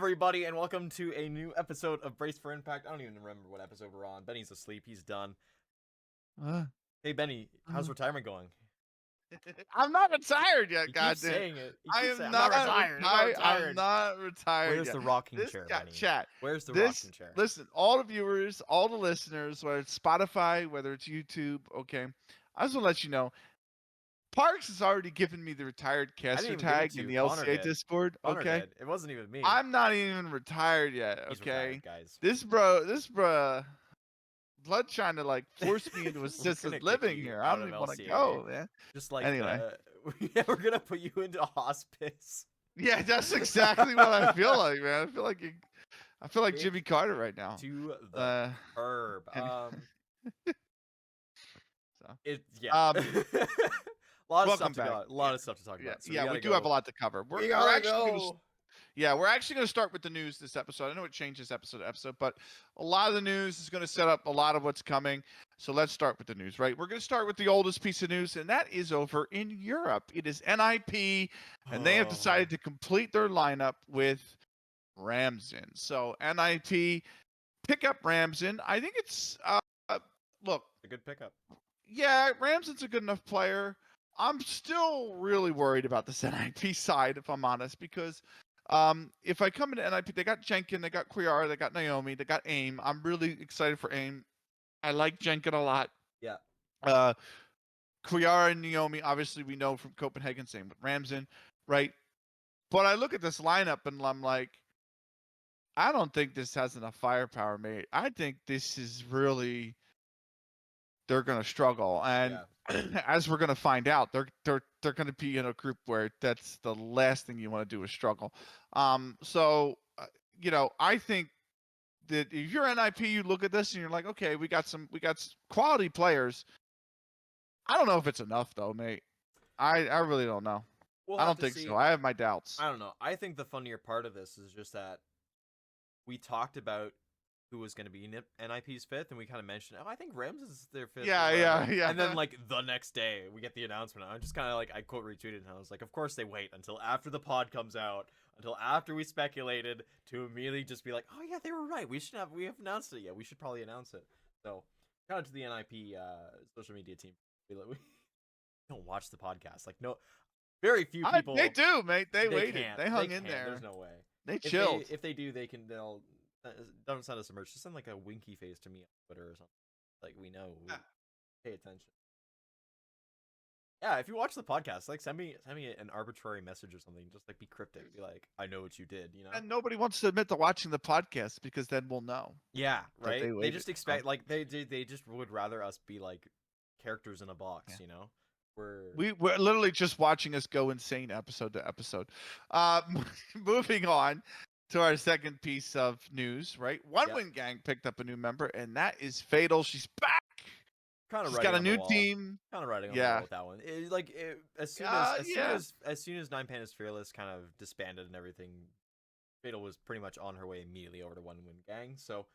everybody, and welcome to a new episode of Brace for Impact. I don't even remember what episode we're on. Benny's asleep. He's done. Hey, Benny, how's retirement going? I'm not retired yet, You keep goddamn. saying it. I Keep am saying, not retired. I'm not retired Where's yet. the rocking This chair, guy, Benny? chat. Where's the This, rocking chair? listen, all the viewers, all the listeners, whether it's Spotify, whether it's YouTube, okay. I just want to let you know, Parks has already given me the retired caster even give it tag to in you. the Connor LCA did. Discord, Connor okay. did. It wasn't even me. I'm not even retired yet, He's okay. retired, guys. This bro, blood trying to like force me into assisted living you here. I out don't of even want to LCA. go, man. Just like Anyway. we're gonna put you into hospice. Yeah, that's exactly what I feel like, man. I feel like Jimmy Carter right now. To the curb. So. Yeah. A lot of stuff to back. A lot of stuff to talk about. So we do have a lot to cover. We're actually going to start with the news this episode. I know it changes episode to episode, but a lot of the news is going to set up a lot of what's coming. So let's start with the news, right? We're going to start with the oldest piece of news, and that is over in Europe. It is NIP, and they have decided to complete their lineup with Ramzin. So NIP pick up Ramzin. I think it's look, a good pickup. Yeah, Ramzin's a good enough player. I'm still really worried about this NIP side, if I'm honest, because if I come into NIP, they got Jenkin, they got Quiara, they got Naomi, they got AIM. I'm really excited for AIM. I like Jenkin a lot. Yeah. Quiara and Naomi, obviously we know from Copenhagen, same with Ramzin, right? But I look at this lineup and I'm like, I don't think this has enough firepower, mate. I think this is really, they're going to struggle. And as we're going to find out, they're going to be in a group where that's the last thing you want to do is struggle. So, I think that if you're NIP, you look at this and you're like, okay, we got quality players. I don't know if it's enough though, mate. I really don't know. I don't think so. I have my doubts. I don't know. I think the funnier part of this is just that we talked about who was going to be NIP's fifth, and we kind of mentioned, I think Rams is their fifth. Yeah. And then, like, the next day, we get the announcement. I just kind of, like, I quote retweeted, and I was like, of course they wait until after the pod comes out, until after we speculated, to immediately just be like, oh, yeah, they were right. We have announced it yet. We should probably announce it. So, shout out to the NIP social media team. We don't watch the podcast. Like, no, very few people. They do, mate. They waited. They hung in there. There's no way. They chilled. If they do, they'll don't send us a merch. Just send like a winky face to me on Twitter or something. Like we know. Pay attention. Yeah, if you watch the podcast, like send me an arbitrary message or something. Just like be cryptic. Be like, I know what you did. You know. And nobody wants to admit to watching the podcast because then we'll know. Yeah, right. They just expect like they just would rather us be like characters in a box. You know. We're literally just watching us go insane episode to episode. Moving on to our second piece of news, right? One Win Gang picked up a new member, and that is Fatal. She's back. She's got a new team. Kind of riding on the wall with that one. As soon as Nine Pandas Fearless kind of disbanded and everything, Fatal was pretty much on her way immediately over to One Win Gang. So,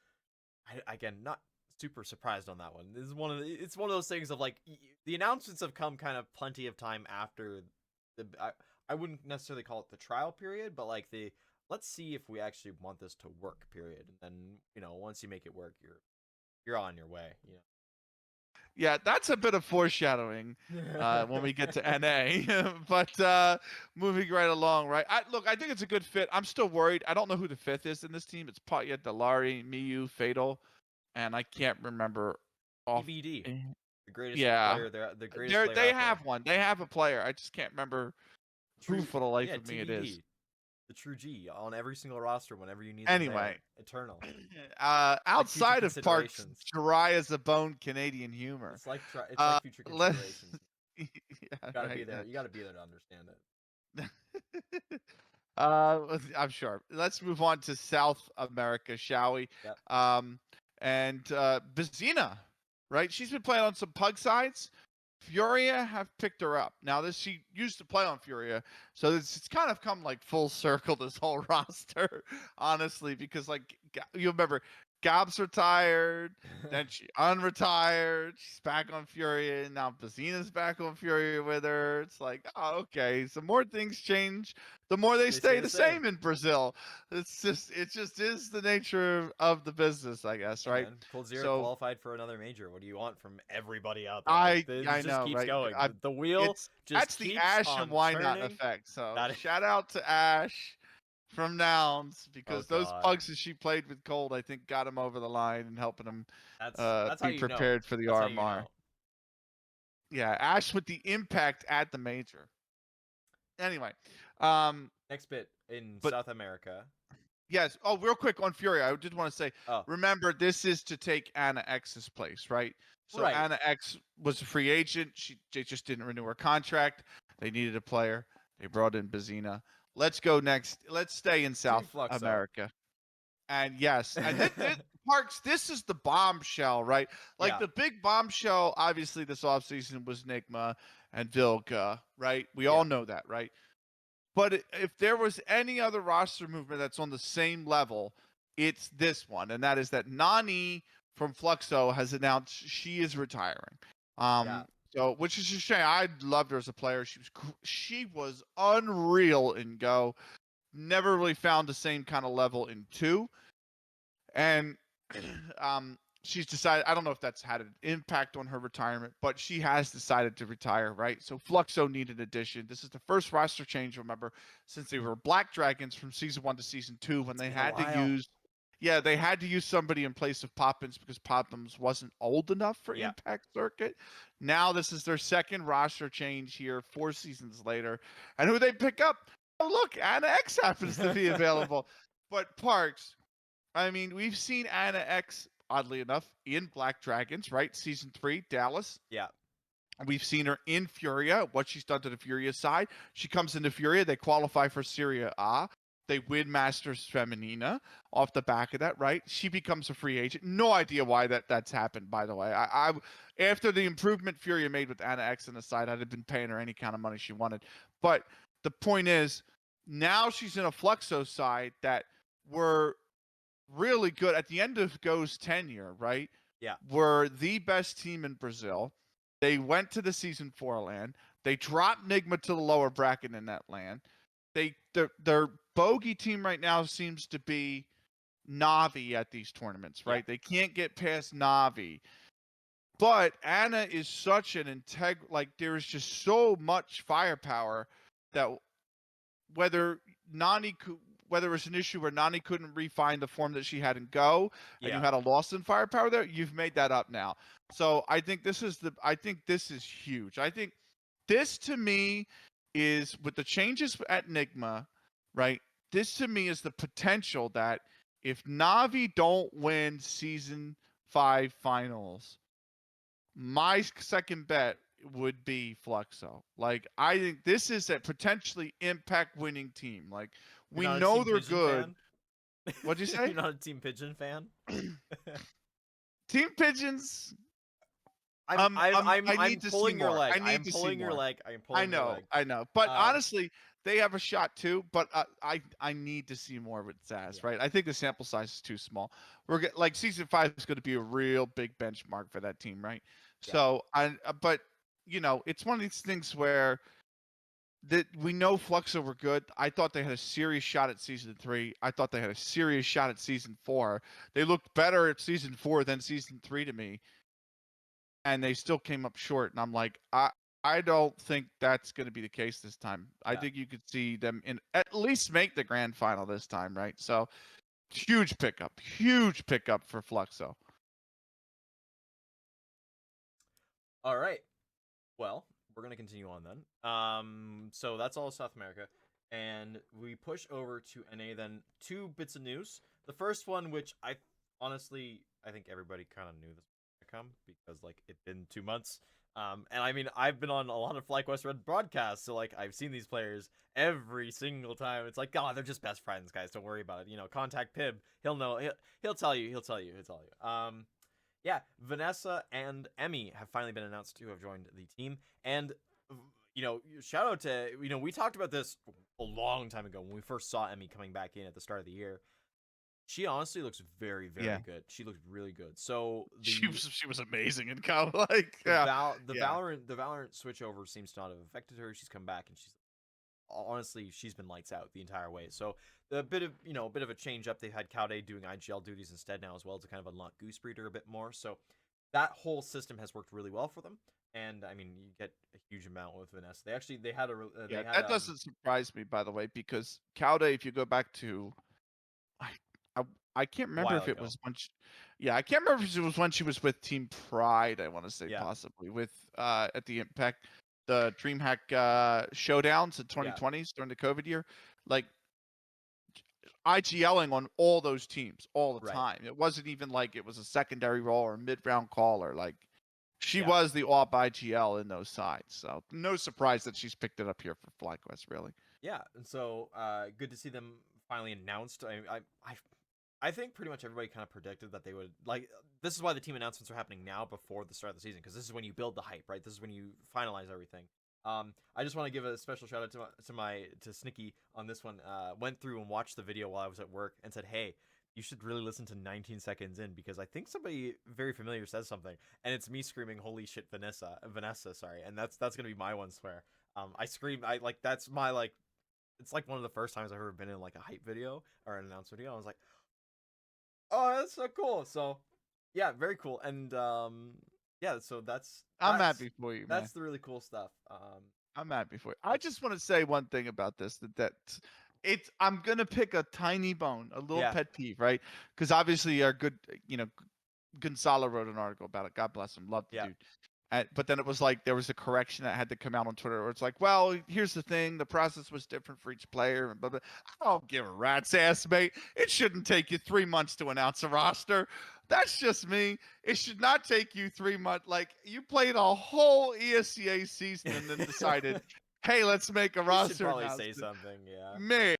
again, not super surprised on that one. This is it's one of those things of like the announcements have come kind of plenty of time after the. I wouldn't necessarily call it the trial period, but like the. Let's see if we actually want this to work, period. And then, once you make it work, you're on your way, Yeah, that's a bit of foreshadowing when we get to NA. But moving right along, right? I think it's a good fit. I'm still worried. I don't know who the fifth is in this team. It's Patya, Delari, Miyu, Fatal, and I can't remember. EBD, the greatest player. The greatest player they have one. They have a player. I just can't remember who for the life of me it is. The true G on every single roster whenever you need. Anyway, eternal. Outside of Parks, Jiraiya's a bone Canadian humor. It's like future considerations. You gotta be there. You gotta be there to understand it. I'm sure. Let's move on to South America, shall we? Yep. And Bazina, right? She's been playing on some pug sides. Furia have picked her up. Now, she used to play on Furia, so it's kind of come like full circle, this whole roster, honestly, because like you remember, Gab's retired. Then she unretired. She's back on Furia. Now Bazina's back on Furia with her. It's like, oh, okay. So more things change, the more they They stay stay the the same. same in Brazil. It just is the nature of the business, I guess, Hey right? man, Cold Zero So qualified for another major. What do you want from everybody out there? Like this I just know, keeps right? going. The wheel It's just that's the keeps Ash and on Why Not turning. effect. So That shout out to Ash from Nouns oh because those god, pugs that she played with Cold, I think, got him over the line and helping him that's how be you know. prepared for the That's how you RMR. know. Yeah, Ash with the impact at the major. Anyway, um, Next bit in but South America. yes. Oh, real quick on Fury, I did want to say, Oh remember, this is to take Anna X's place, right? So right, Anna X was a free agent. They just didn't renew her contract. They needed a player. They brought in Bazina. Let's go next. Let's stay in Team South Fluxo. America. And yes, and this Parks, this is the bombshell, right? Like Yeah, the big bombshell, obviously, this offseason was Nigma and Vilka, right? We all yeah, know that, right? But if there was any other roster movement that's on the same level, it's this one, and that is that Nani from Fluxo has announced she is retiring. yeah. So which is a shame. I loved her as a player. She was unreal in Go. Never really found the same kind of level in two, and she's decided. I don't know if that's had an impact on her retirement, but she has decided to retire. Right. So Fluxo needed addition. This is the first roster change. Remember, since they were Black Dragons from season 1 to season 2, when It's they been a had to while. use. Yeah, they had to use somebody in place of Poppins because Poppins wasn't old enough for Yeah. Impact Circuit. Now this is their second roster change here, 4 seasons later. And who they pick up? Oh, look, Anna X happens to be available. But Parks, I mean, we've seen Anna X, oddly enough, in Black Dragons, right? Season 3, Dallas. Yeah. We've seen her in Furia, what she's done to the Furia side. She comes into Furia, they qualify for Serie A. They win Masters Femenina off the back of that, right? She becomes a free agent. No idea why that's happened, by the way. I after the improvement Furia made with Anna X on the side, I'd have been paying her any kind of money she wanted. But the point is, now she's in a Fluxo side that were really good at the end of Go's tenure, right? Yeah. Were the best team in Brazil. They went to the season 4 land. They dropped Nigma to the lower bracket in that land. Their bogey team right now seems to be Navi at these tournaments, Yeah. right? They can't get past Navi. But Anna is such an like there is just so much firepower that whether Nani could, whether it's an issue where Nani couldn't refine the form that she had in Go, and you Yeah. had a loss in firepower there, you've made that up now. So I think this is huge. I think this to me is with the changes at Nigma, right? This to me is the potential that if Navi don't win season 5 finals, my second bet would be Fluxo. Like I think this is a potentially impact winning team. Like You're we not a know Team they're Pigeon good. fan? What'd you You're say? not a Team Pigeon fan? Team Pigeons. I'm I'm I'm I I'm need to see pulling your more. leg. I I need am to see pulling your more. leg. I am pulling your leg. I know. But Um honestly, they have a shot too. But I need to see more with Zaz, yeah. right? I think the sample size is too small. Like season 5 is going to be a real big benchmark for that team, right? Yeah. So but it's one of these things where that we know Fluxo were good. I thought they had a serious shot at season 3. I thought they had a serious shot at season 4. They looked better at season 4 than season 3 to me, and they still came up short. And I'm like, I don't think that's going to be the case this time. I Yeah. think you could see them in at least make the grand final this time, right? So huge pickup for Fluxo. All right. Well, we're gonna continue on then. So that's all South America, and we push over to NA. Then two bits of news. The first one, which I think everybody kind of knew this was gonna come because like it's been 2 months. And I mean I've been on a lot of FlyQuest Red broadcasts, so like I've seen these players every single time. It's like, God, they're just best friends, guys. Don't worry about it. You know, contact Pib. He'll know. He'll tell you. He'll tell you. He'll tell you. Yeah, Vanessa and Emmy have finally been announced to have joined the team. And, shout out to, we talked about this a long time ago when we first saw Emmy coming back in at the start of the year. She honestly looks very, very Yeah. good. She looks really good. So She was amazing in Cal. Like, the yeah. Val the Yeah. Valorant switchover seems to not have affected her. She's come back and honestly she's been lights out the entire way. So a bit of a bit of a change up. They've had Kaude doing IGL duties instead now as well to kind of unlock Goose Breeder a bit more. So that whole system has worked really well for them. And I mean, you get a huge amount with Vanessa. They had a Yeah, that doesn't surprise me, by the way, because Cowday, if you go back to, I, I, I can't remember while if it ago. was when yeah, I can't remember if it was when she was with Team Pride. I want to say Yeah, possibly with at the Impact, the DreamHack showdowns in yeah, 2020s during the COVID year, like IGLing on all those teams all the right. time. It wasn't even like it was a secondary role or a mid-round caller. Like she Yeah. was the AWP IGL in those sides. So no surprise that she's picked it up here for FlyQuest, really. Yeah, and so good to see them finally announced. I think pretty much everybody kind of predicted that they would like. This is why the team announcements are happening now before the start of the season, because this is when you build the hype, right? This is when you finalize everything. I just want to give a special shout out to Snicky on this one. Went through and watched the video while I was at work and said, "Hey, you should really listen to 19 seconds in because I think somebody very familiar says something, and it's me screaming, 'Holy shit, Vanessa!' Sorry, and that's gonna be my one swear. I scream. I like that's my like it's like one of the first times I've ever been in like a hype video or an announced video. I was like, oh, that's so cool. So yeah, very cool. And yeah, so I'm happy for you, man. that's the really cool stuff. I'm happy for you. I That's just want to say one thing about this that it's I'm gonna pick a tiny bone, a little yeah, pet peeve, right? Because obviously our good, Gonzalo wrote an article about it. God bless him, love the yeah. dude. But then it was like there was a correction that had to come out on Twitter where it's like, well, here's the thing, the process was different for each player and blah blah. I don't give a rat's ass, mate. It shouldn't take you 3 months to announce a roster. That's just me. It should not take you 3 months. Like you played a whole ESCA season and then decided, hey, let's make a You should roster probably say announcement. something. Yeah. Man,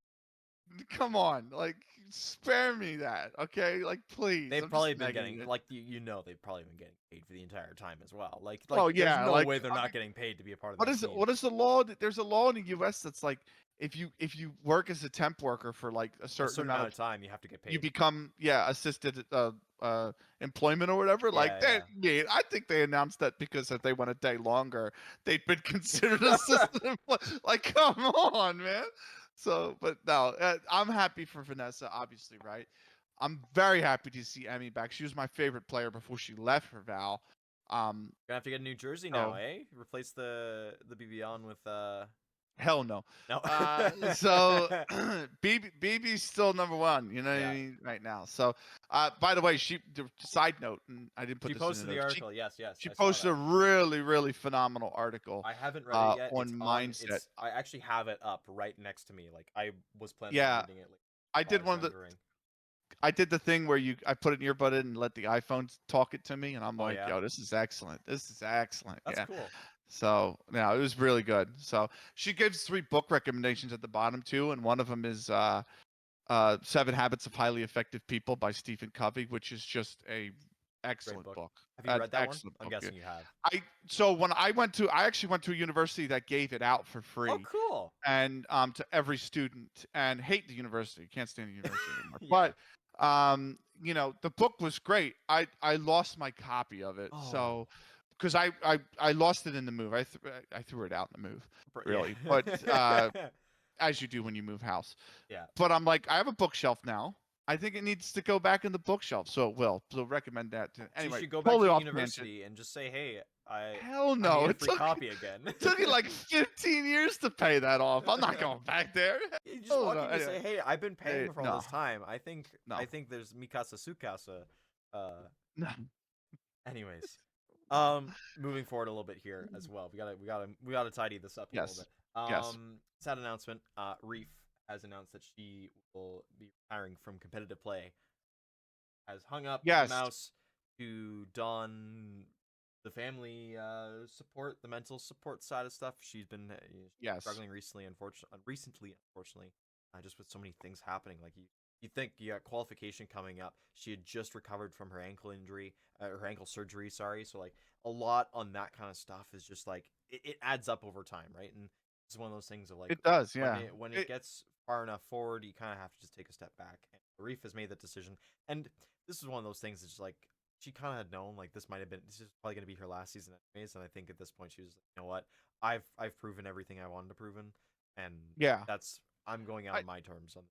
come on, like spare me that, okay? Like please, They've I'm just probably been begging getting you. like they've probably been getting paid for the entire time as well. Like Oh there's yeah, no like way they're I not mean, getting paid to be a part of What that is it? team. What is the law? There's a law in the U.S. that's like if you work as a temp worker for like a A certain certain amount amount of, of time you have to get you paid. become assisted employment or whatever. Like Yeah, that, yeah. yeah, I think they announced that because if they went a day longer, they'd been considered assisted. Like, come on, man. So, but no, I'm happy for Vanessa. Obviously, right? I'm very happy to see Emmy back. She was my favorite player before she left for Val. Gonna have to get a new jersey now, So eh? Replace the BB on with hell no. no. So BB's still number one, you know what I Yeah. mean, right now. So, by the way, side note, and I didn't put She this in the posted the notes. article. Yes, yes, She I saw posted a that. really, really phenomenal article, I haven't read it yet. on mindset. I actually have it up right next to me. Like I was planning on Yeah, reading it like I while I did was one of going the, to ring. I did the thing where I put an earbud in and let the iPhone talk it to me, and I'm Oh like, yeah. yo, this is excellent. This is excellent. That's Yeah. cool. So yeah, it was really good. So she gives 3 book recommendations at the bottom too, and one of them is 7 Habits of Highly Effective People by Stephen Covey, which is just a Great excellent book. book. Have you read that one? Excellent I'm book. Yeah. guessing you have. So when I actually went to a university that gave it out for Oh, free, cool. and to every student, and hate the university, can't stand the university anymore. Yeah. But the book was great. I lost my copy of it, Oh. so because I lost it in the move. I threw it out in the move, really. But Yeah. as you do when you move house. Yeah. But I'm like, I have a bookshelf now. I think it needs to go back in the bookshelf, so it will. So recommend that to So you anyway. should go back to Totally the off tangent. university and just say, "Hey, Hell I no! need a It free took copy again." took me like 15 years to pay that off. I'm not going back there. You just Hell walk no. in and Anyway, say, "Hey, I've been paying for all no, this time. no, I think there's Mikasa Sukasa." Uh, no. anyways, moving forward a little bit here as well. We gotta tidy this up a little Yes, bit. yes, Sad announcement. Reef has announced that she will be retiring from competitive play. Has hung up the yes, mouse to don the family support, the mental support side of stuff. She's been yes. struggling recently, unfortunately, just with so many things happening. Like you think you got qualification coming up. She had just recovered from her ankle injury, her ankle surgery. Sorry, so like a lot on that kind of stuff is just like it adds up over time, right? And it's one of those things of like It does. Yeah. when it gets far enough forward, you kind of have to just take a step back. And Reef has made that decision, and this is one of those things that's just like she kind of had known like this is probably gonna be her last season anyways, and I think at this point she was like, you know what, I've proven everything I wanted to proven, and Yeah. that's I'm going out on my terms on.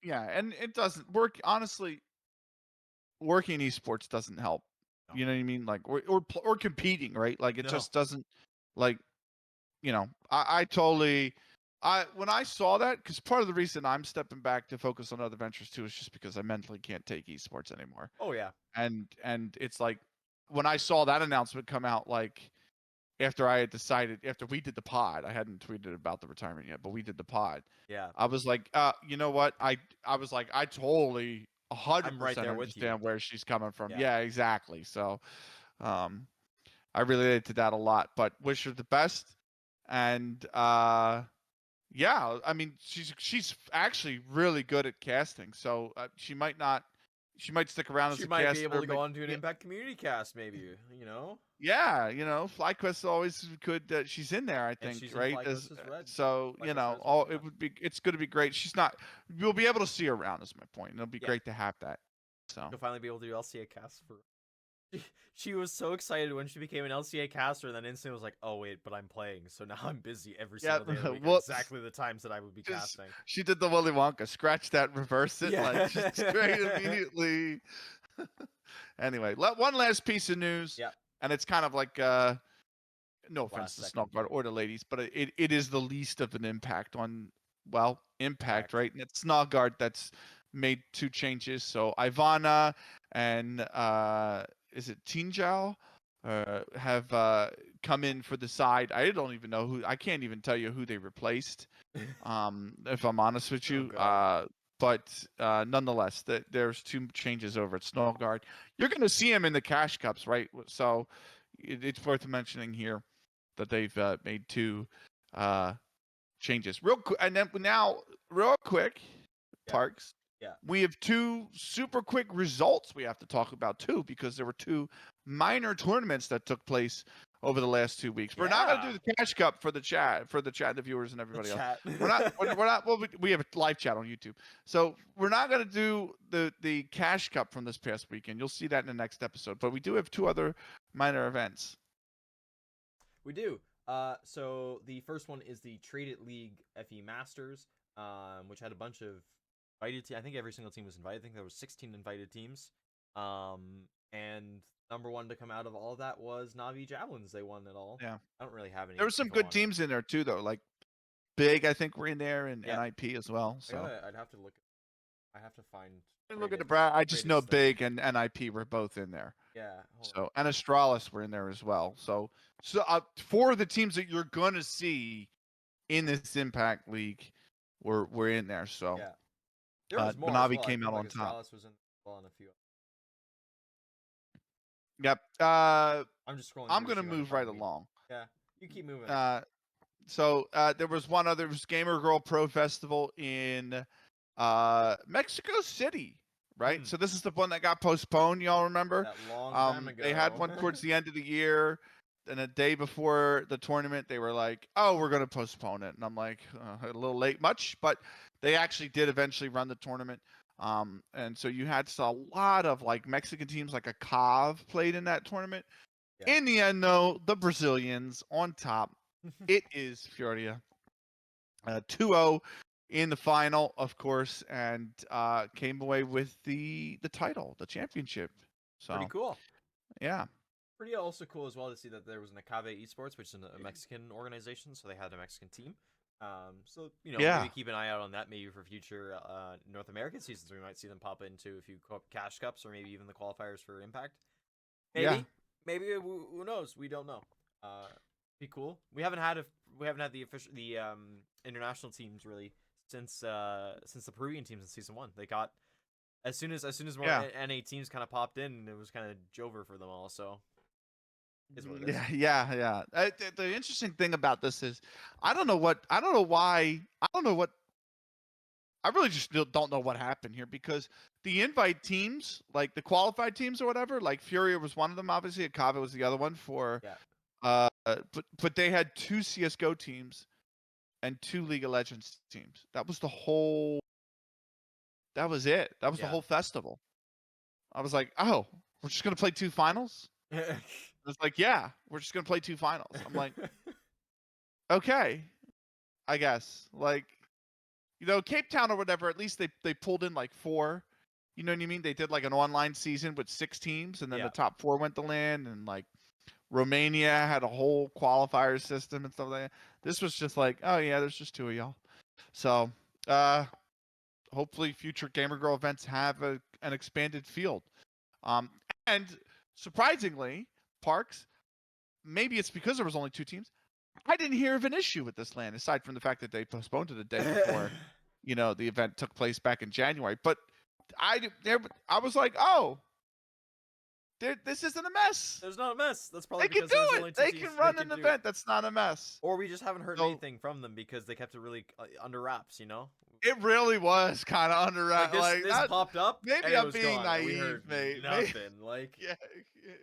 Yeah, and it doesn't work. Honestly, working esports doesn't help. No. You know what I mean? Like, or competing, right? Like, it No. just doesn't. Like, I totally. When I saw that, because part of the reason I'm stepping back to focus on other ventures too is just because I mentally can't take esports anymore. Oh yeah. And it's like when I saw that announcement come out, like after I had decided, after we did the pod, I hadn't tweeted about the retirement yet, but we did the pod. Yeah. I was like, you know what? I was like, I totally I'm right 100% there with you. understand where she's coming from. Yeah. Yeah, exactly. So, I related to that a lot, but wish her the best. And yeah, I mean, she's actually really good at casting. So she might stick around as She a might be able caster. to go on to an Impact Community Cast, maybe. You know. Yeah, FlyQuest always could. She's in there, I And think, she's in right? FlyQuest as Red. So FlyQuest Red as well, all yeah. it's going to be great. She's not. You'll be able to see her around. Is my point. It'll be Yeah. great to have that. So You'll finally be able to do LCA cast for. She was so excited when she became an LCA caster, and then instantly was like, "Oh wait, but I'm playing, so now I'm busy every single day of the week at exactly the times that I would be casting." She did the Willy Wonka. Scratch that, reverse it, Yeah. like just straight immediately. Anyway, one last piece of news. Yeah. And it's kind of like no offense to Snowguard or the ladies, but it is the least of an impact on impact, right? And it's Snowguard that's made 2 changes. So Ivana and is it Tinjao have come in for the side. I don't even know who. I can't even tell you who they replaced. If I'm honest with you. But nonetheless, there's 2 changes over at Snowguard. You're going to see him in the cash cups, right? So it's worth mentioning here that they've made 2 changes. Real quick, and then now, real quick, Parks. Yeah. We have 2 super quick results we have to talk about too, because there were 2 minor tournaments that took place over the last 2 weeks. We're not going to do the cash cup for the chat, the viewers and everybody else. We're not. Well, we have a live chat on YouTube, so we're not going to do the cash cup from this past weekend. You'll see that in the next episode. But we do have 2 other minor events. We do. So the first one is the Traded League FE Masters, which had a bunch of invited I think every single team was invited. I think there was 16 invited teams. And number 1 to come out of all of that was Navi Javelins. They won it all. Yeah. I don't really have any. There were some good teams in there too, though. Like Big, I think, were in there, and NIP as well. So I'd have to look. I have to find. Look at the I just know Big and NIP were both in there. Yeah. So and Astralis were in there as well. So 4 of the teams that you're gonna see in this Impact League were in there. So yeah. There was more. Navi came out on top. Astralis was in well, and a few. Yep. I'm just scrolling. I'm gonna move right along. Yeah, you keep moving. So there was one other. It was Gamer Girl Pro Festival in Mexico City, right? So this is the one that got postponed. Y'all remember? That long time ago. They had one towards the end of the year, and a day before the tournament, they were like, "Oh, we're gonna postpone it," and I'm like, a little late, much, but they actually did eventually run the tournament. And so you had a lot of like Mexican teams, like a CAV played in that tournament. Yeah. In the end, though, the Brazilians on top. It is Furia. 2-0 in the final, of course, and came away with the title, the championship. So pretty cool. Yeah. Pretty also cool as well to see that there was an Akave Esports, which is a Mexican organization, so they had a Mexican team. So maybe keep an eye out on that. Maybe for future North American seasons, we might see them pop into a few cash cups, or maybe even the qualifiers for Impact. Maybe who knows? We don't know. Be cool. We haven't had the international teams really since the Peruvian teams in season 1. They got as soon as more NA teams kind of popped in, it was kind of Jover for them all. So. Yeah. The interesting thing about this is, I really just don't know what happened here, because the invite teams, like the qualified teams or whatever, like Furia was one of them, obviously, Akave was the other one for, but they had 2 CSGO teams and 2 League of Legends teams. That was the whole That was it. That was the Yeah. whole festival. I was like, oh, we're just gonna play 2 finals. It's like, yeah, we're just gonna play 2 finals. I'm like, okay, I guess. Like, Cape Town or whatever. At least they pulled in like 4. You know what I mean? They did like an online season with 6 teams, and then Yeah. the top 4 went to land, and like Romania had a whole qualifier system and stuff like that. This was just like, oh yeah, there's just 2 of y'all. So, hopefully, future Gamer Girl events have an expanded field. Um, and surprisingly, Parks, maybe it's because there was only 2 teams. I didn't hear of an issue with this land, aside from the fact that they postponed it a day before, the event took place back in January. But I was like, oh, this isn't a mess. There's not a mess. That's probably They can because do there's it. only 2 They teams. can run an do it. event that's not a mess. Or we just haven't heard So- anything from them because they kept it really under wraps, It really was kind of under Like this that, popped up. maybe and it I'm was being gone, and we naive, heard mate. nothing. Like, Yeah,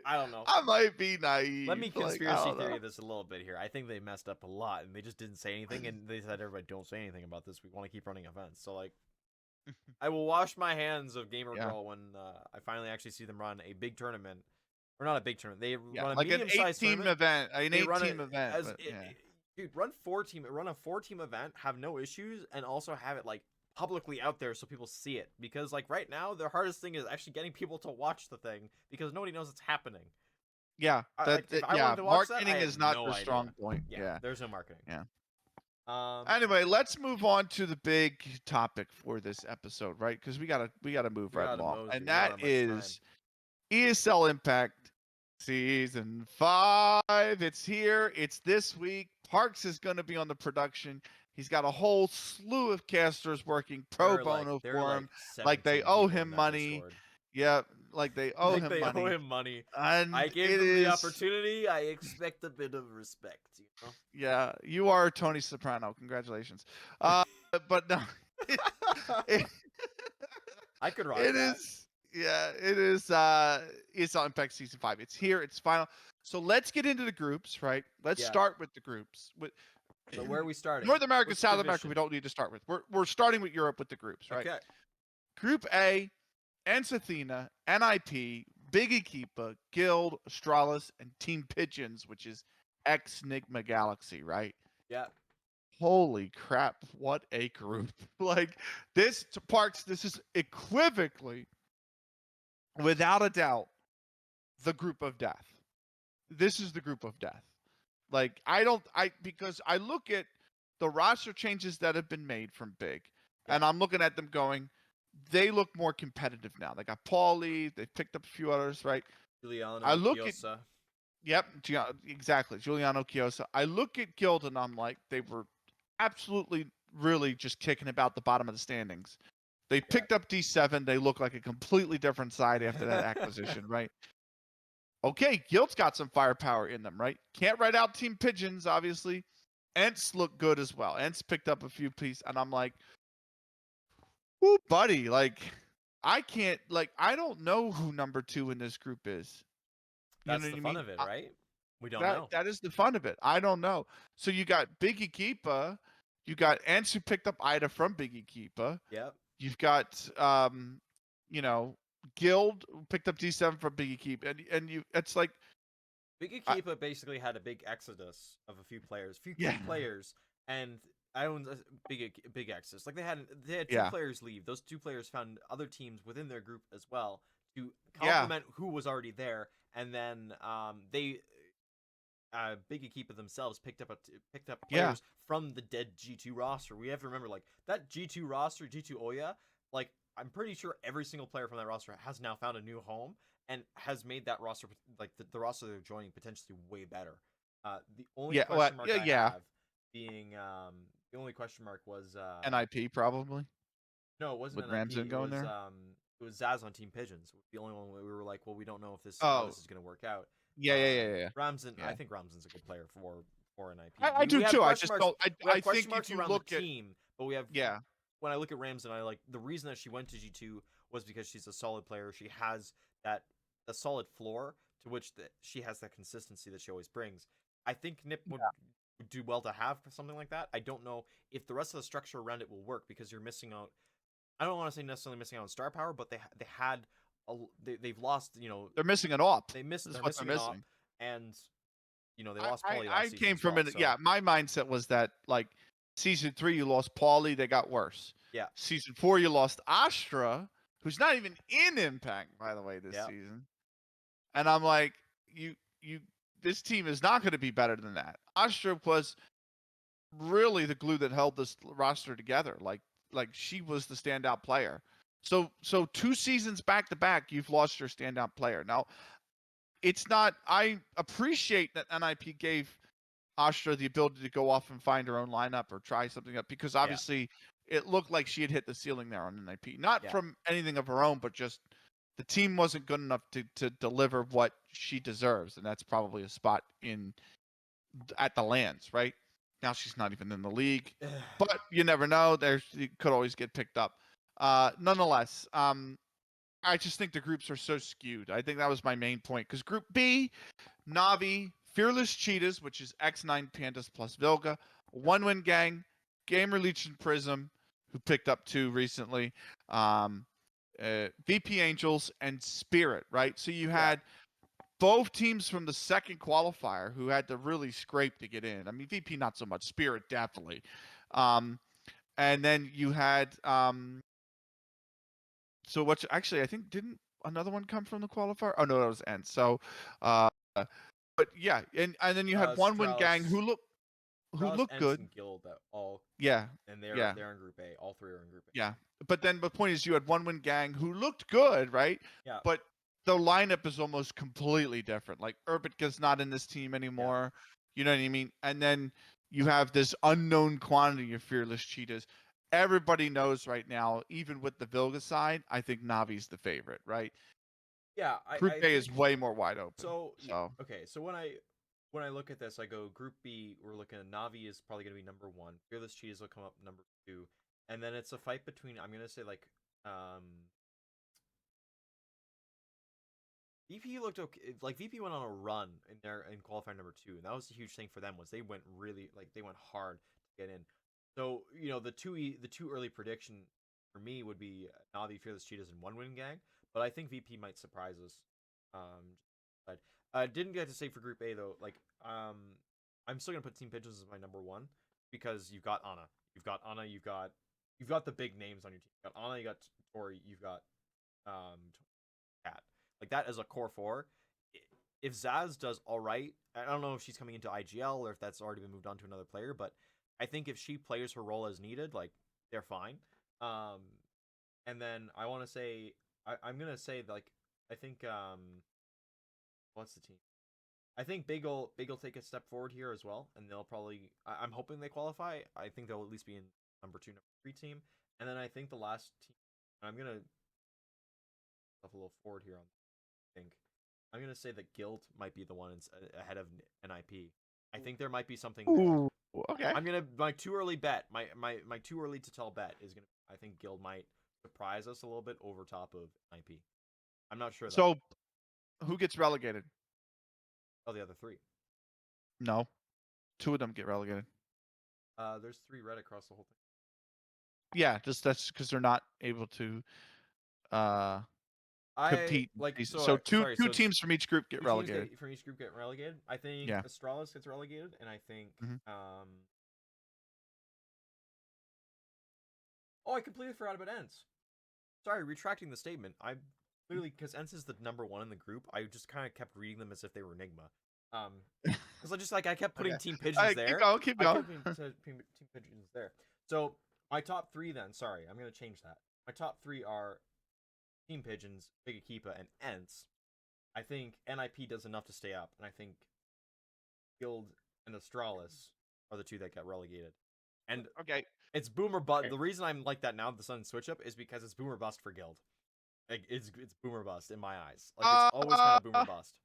I don't know. I might be naive. Let me like, I conspiracy don't theory know. this a little bit here. I think they messed up a lot, and they just didn't say anything, and they said, "Everybody, don't say anything about this. We want to keep running events." So, like, I will wash my hands of Gamer Yeah. Girl when I finally actually see them run a big tournament, or not a big tournament. They Yeah, run a like an medium-sized 8-team tournament. event, an They run 8-team it event. as But, yeah. dude, run a 4-team event, have no issues, and also have it like publicly out there so people see it. Because like right now, the hardest thing is actually getting people to watch the thing because nobody knows it's happening. Yeah, If I wanted to watch that, marketing I is have not no their idea. strong point. Yeah. There's no marketing. Yeah. Um, Anyway, let's move on to the big topic for this episode, right? Because we gotta move We right gotta along, mosey. and We don't that have much is ESL Impact Season 5. It's here. It's this week. Parks is going to be on the production. He's got a whole slew of casters working pro bono for him, like they 17 owe people in him that money. Discord. Yeah, like they owe Like him they money. owe him money. And I gave it them the is- opportunity. I expect a bit of respect. You know? Yeah, you are Tony Soprano. Congratulations. But no, it, I could rock it that. is. Yeah, it is. It's on Impact Season 5. It's here. It's final. So let's get into the groups, right? Let's Yeah. start with the groups. So where are we starting? North America, Which South America, division? we don't need to start with. We're starting with Europe with the groups, right? Okay. Group A, Athena, NIP, Big Equipa, Guild, Astralis, and Team Pigeons, which is X Nigma Galaxy, right? Yeah. Holy crap, what a group. Like this to Parks, this is equivocally, without a doubt, the group of death. This is the group of death. Like because I look at the roster changes that have been made from Big, and I'm looking at them going, they look more competitive now. They got Paulie, they picked up a few others, right? Giuliano, I look Chiosa. Yep, exactly. Giuliano Chiosa. I look at Guild and I'm like, they were absolutely, really just kicking about the bottom of the standings. They picked up D7. They look like a completely different side after that acquisition, right? Okay, Guild's got some firepower in them, right? Can't write out Team Pigeons, obviously. Ents look good as well. Ents picked up a few pieces, and I'm like, "Ooh, buddy, like, I can't, like, I don't know who number 2 in this group is." That's the fun of it, right? We don't know. That is the fun of it. I don't know. So you got Big Equipa, you got Ents who picked up Ida from Big Equipa. Yep. You've got Guild picked up D7 from Big Equipa, and it's like Big Equipa basically had a big exodus of a few players, key players, and I own a big exodus. Like they had 2 players leave. Those 2 players found other teams within their group as well to complement who was already there, and then Big Equipa themselves picked up players from the dead G2 roster. We have to remember, like, that G2 roster, G2 Oya, like, I'm pretty sure every single player from that roster has now found a new home and has made that roster, like, the roster they're joining, potentially way better. The only question mark I have being the only question mark was NIP probably. No, it wasn't with NIP. Ramsden going there. It was Zaz on Team Pigeons. The only one we were like, well, we don't know if this Oh. this is going to work out. Yeah. Ramsden, Yeah. I think Ramsden's a good player for NIP. I do too. I just don't. I question think marks if you around look the at team, but we have when I look at Ramsden, I like the reason that she went to G2 was because she's a solid player. She has a solid floor to which she has that consistency that she always brings. I think Nip would do well to have something like that. I don't know if the rest of the structure around it will work because you're missing out I don't want to say necessarily missing out on star power, but they had they've lost. They're missing an op. This is They're what they're missing an op, missing. and they I, lost I, Paulie I last season came as from well. it. So Yeah, my mindset was that like season 3 you lost Paulie, they got worse. yeah, Season 4 you lost Astra, who's not even in Impact by the way this yeah, season. And I'm like, you this team is not going to be better than that. Astra was really the glue that held this roster together. Like she was the standout player. So 2 seasons back to back, you've lost your standout player. Now, it's not. I appreciate that NIP gave Astra the ability to go off and find her own lineup or try something up because yeah, obviously it looked like she had hit the ceiling there on NIP. Not yeah, from anything of her own, but just the team wasn't good enough to deliver what she deserves, and that's probably a spot in at the lands, right? Now she's not even in the league, but you never know. You could always get picked up. Nonetheless, I just think the groups are so skewed. I think that was my main point because Group B, Navi, Fearless Cheetahs, which is X9 Pandas plus Vilga, One Win Gang, Gamer Leech and Prism, who picked up 2 recently, VP Angels, and Spirit, right? So you yeah. had both teams from the second qualifier who had to really scrape to get in. I mean, VP not so much, Spirit definitely. And then you had so what? Actually, I think didn't another one come from the qualifier? Oh no, that was N. So, but yeah, and then you had One Win Gang who Stralis, looked Ents, good. and Guild that all, Yeah, and yeah, they're in Group A. All three are in Group A. yeah. But then the point is, you had One Win Gang who looked good, right? Yeah, But the lineup is almost completely different. Like Urbitka's not in this team yeah, anymore. You know what I mean? And then you have this unknown quantity of Fearless Cheetahs. Everybody knows right now, even with the Vilga side, I think Navi's the favorite, right? yeah. Group I A is think way more wide open. so. Yeah. So Okay. So when I look at this, I go Group B. We're looking at Navi is probably going to be number 1. Fearless Cheetahs will come up number 2, and then it's a fight between. I'm gonna say like VP looked okay. Like VP went on a run in qualifier number 2, and that was the huge thing for them was they went really they went hard to get in. So the two early prediction for me would be Navi, Fearless Cheetahs, and One Win Gang, but I think VP might surprise us. But I didn't get to say for Group A though. I'm still gonna put Team Pigeons as my number 1 because you've got Ana, you've got the big names on your team. You've got Ana, you got Tori, you've got Cat. Like that as a core 4. If Zaz does all right, I don't know if she's coming into IGL or if that's already been moved on to another player, but I think if she plays her role as needed, like they're fine. Um, and then I want to say I'm gonna say like I think what's the team? I think Big will take a step forward here as well, and they'll probably. I'm hoping they qualify. I think they'll at least be in number 2, number 3 team, and then I think the last team. I'm gonna step a little forward here on. Think I'm gonna say that Guild might be the one ahead of NIP. I think there might be something there. ooh, okay. I'm gonna my too early bet. My too early to tell bet is gonna. I think Guild might surprise us a little bit over top of NIP. I'm not sure though. So who gets relegated? Oh, the other 3. No, 2 of them get relegated. There's 3 red across the whole thing. Yeah, just that's because they're not able to uh I compete. like So two sorry. two So it's teams from each group get 2 teams relegated. get from each group get relegated. I think Yeah. Astralis gets relegated, and I think Mhm. Oh, I completely forgot about Ents. Sorry, retracting the statement. I literally because Ents is the number 1 in the group. I just kind of kept reading them as if they were Enigma. Because I just I kept putting Okay. Team All Pigeons right, keep there. going, keep I going. kept putting Team Pigeons there. So my top 3 then. Sorry, I'm gonna change that. My top 3 are Team Pigeons, Big Akipa, and Ents. I think NIP does enough to stay up, and I think Guild and Astralis are the 2 that get relegated. And Okay. it's boomer bust. Okay. The reason I'm like that now, the sudden switch up, is because it's boomer bust for Guild. Like it's boomer bust in my eyes. Like it's always kind of boomer Uh, bust.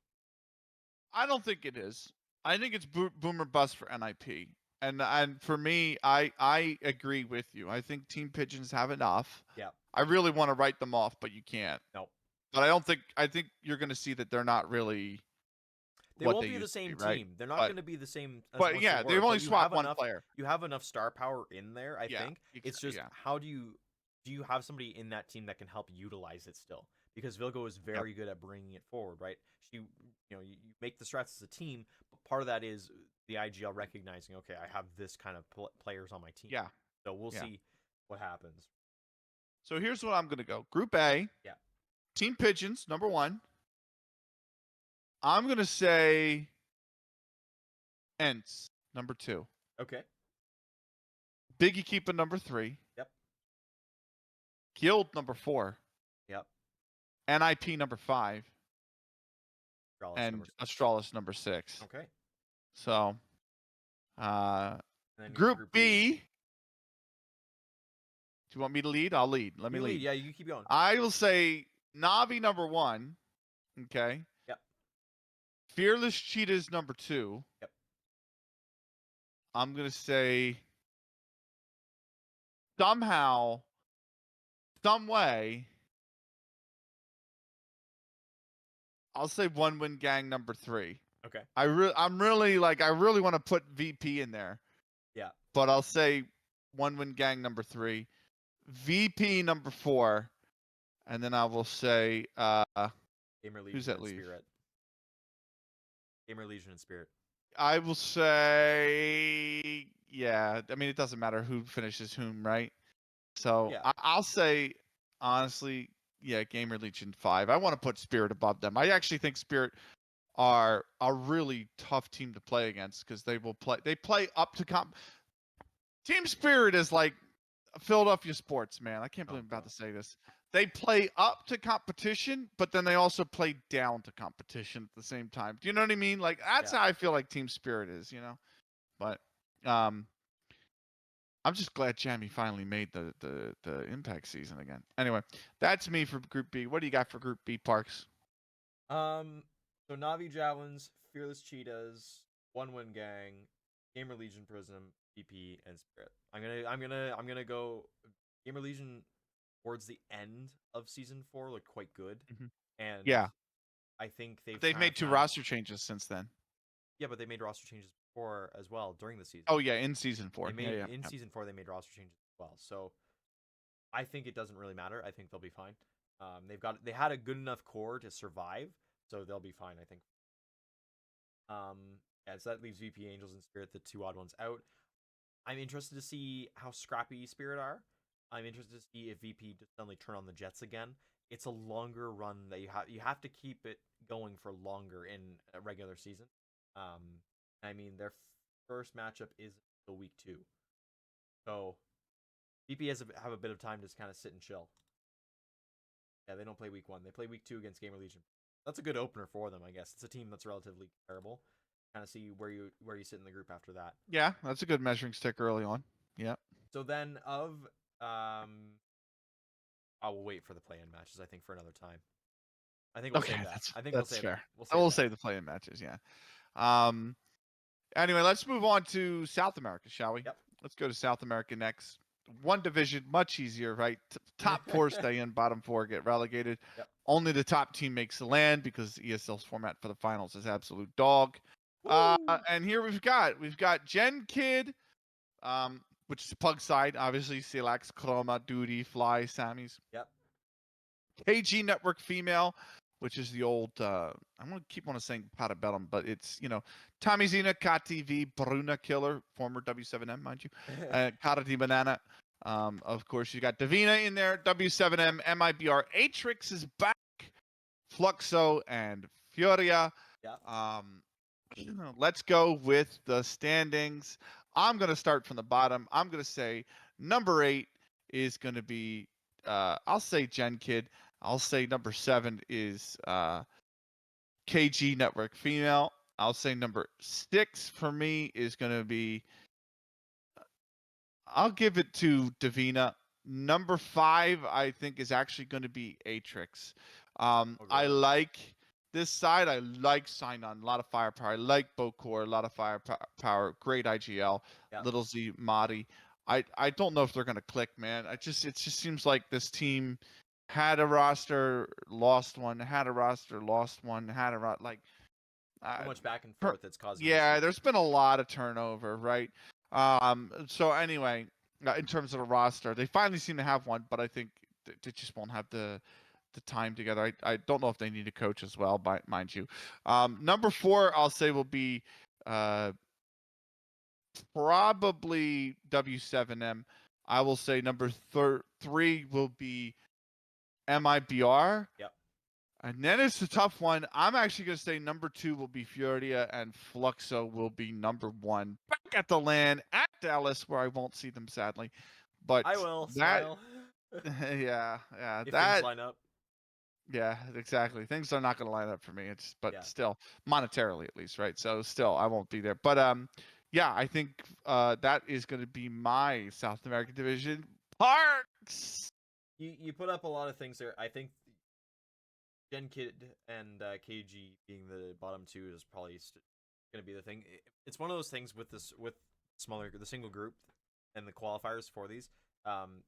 I don't think it is. I think it's boomer bust for NIP. And for me, I agree with you. I think Team Pigeons have enough. Yeah. I really want to write them off, but you can't. No. But I think you're going to see that they're not really They what won't they be the used to be, same right? team. They're not But going to be the same as but once they yeah, were. they've only But swapped one player. you have enough star power in there. I think it's just Yeah. how do you do you have somebody in that team that can help utilize it still? Because Vilgo is Yep. very good at bringing it forward, right? You make the strats as a team, but part of that is the IGL recognizing, okay, I have this kind of players on my team. Yeah. So we'll Yeah. see what happens. So here's what I'm gonna go. Group A. Yeah. Team Pigeons, number 1. I'm gonna say Ents, number 2. Okay. Biggie Keeper, number 3. Yep. Guild, number 4. Yep. NIP, number 5. Astralis And number 6. Astralis, number 6. Okay. So, And then your Group group B. Do you want me to lead? I'll lead. Let me You lead. lead. Yeah, you keep going. I will say Navi, number 1. Okay. Yep. Fearless Cheetahs, number 2. Yep. I'm gonna say somehow, some way, I'll say One Win Gang, number 3. Okay. I really want to put VP in there, Yeah. but I'll say One Win Gang, number 3. VP, number 4. And then I will say, Gamer Legion who's that and leave? Spirit. Gamer Legion and Spirit. I will say, yeah. I mean, it doesn't matter who finishes whom, right? So Yeah. I'll say, honestly, yeah, Gamer Legion 5. I want to put Spirit above them. I actually think Spirit are a really tough team to play against because they play up to Team Spirit is like Philadelphia sports, man. I can't believe I'm about to say this. They play up to competition, but then they also play down to competition at the same time. Do you know what I mean? Like that's how I feel like Team Spirit is, you know. But I'm just glad Jamie finally made the Impact season again. Anyway, that's me for Group B. What do you got for Group B, Parks? So Navi Javelins, Fearless Cheetahs, One Win Gang, Gamer Legion Prism, VP, and Spirit. I'm gonna go Gamer Legion towards the end of season 4 looked quite good. Mm-hmm. And Yeah. I think They've made 2 roster changes since then. Yeah, but they made roster changes before as well during the season. Oh yeah, in season 4. In season 4 they made roster changes as well. So I think it doesn't really matter. I think they'll be fine. They had a good enough core to survive, so they'll be fine, I think. So that leaves VP, Angels, and Spirit, the 2 odd ones out. I'm interested to see how scrappy Spirit are. I'm interested to see if VP just suddenly turn on the Jets again. It's a longer run that you have to keep it going for longer in a regular season. I mean, their first matchup is the week 2, so VP have a bit of time to kind of sit and chill. Yeah, they don't play week 1; they play week 2 against Gamer Legion. That's a good opener for them, I guess. It's a team that's relatively comparable. Kind of see where you sit in the group after that. Yeah, that's a good measuring stick early on. Yeah. So then I will wait for the play-in matches, I think, for another time. I think we'll save that. I think that's fair. We'll save the play-in matches, yeah. Anyway, let's move on to South America, shall we? Yep. Let's go to South America next. One division, much easier, right? Top 4 stay in, bottom 4 get relegated. Yep. Only the top team makes the land because ESL's format for the finals is absolute dog. And here we've got Gen Kid, which is Pug side, obviously, Silax, Chroma, Duty, Fly, Sammy's. Yep. KG Network Female, which is the old, I'm going to keep on saying Parabellum, but it's, Tommy Zena, KTV, Bruna Killer, former W7M, mind you, Karate Banana. Of course, you got Davina in there, W7M, MIBR, Atrix is back, Fluxo, and Furia. Yeah. Let's go with the standings. I'm going to start from the bottom. I'm going to say number 8 is going to be, I'll say Gen Kid. I'll say number 7 is KG Network Female. I'll say number 6 for me is going to be, I'll give it to Davina. Number 5, I think, is actually going to be Atrix. I like this side. I like Sign-On, a lot of firepower. I like Bokor, a lot of firepower. Great IGL. Yep. Little Z, Madi. I don't know if they're going to click, man. It just seems like this team had a roster, lost one, had a roster, lost one, had a roster. Like, so much back and forth that's causing there's been a lot of turnover, right? So anyway, in terms of the roster. They finally seem to have one, but I think they just won't have the time together. I don't know if they need a coach as well, mind you. Number 4, I'll say will be probably W7M. I will say number 3 will be MIBR. Yep. And then it's a tough one. I'm actually going to say number 2 will be Furia, and Fluxo will be number 1. Back at the LAN at Dallas, where I won't see them sadly. But I will that, smile. yeah, If things that, line up. yeah, exactly. Things are not going to line up for me. But Yeah. still, monetarily at least, right? So still, I won't be there. But yeah, I think that is going to be my South American division. Parks. You put up a lot of things there. I think Gen Kid and KG being the bottom 2 is probably going to be the thing. It's one of those things with the single group and the qualifiers for these,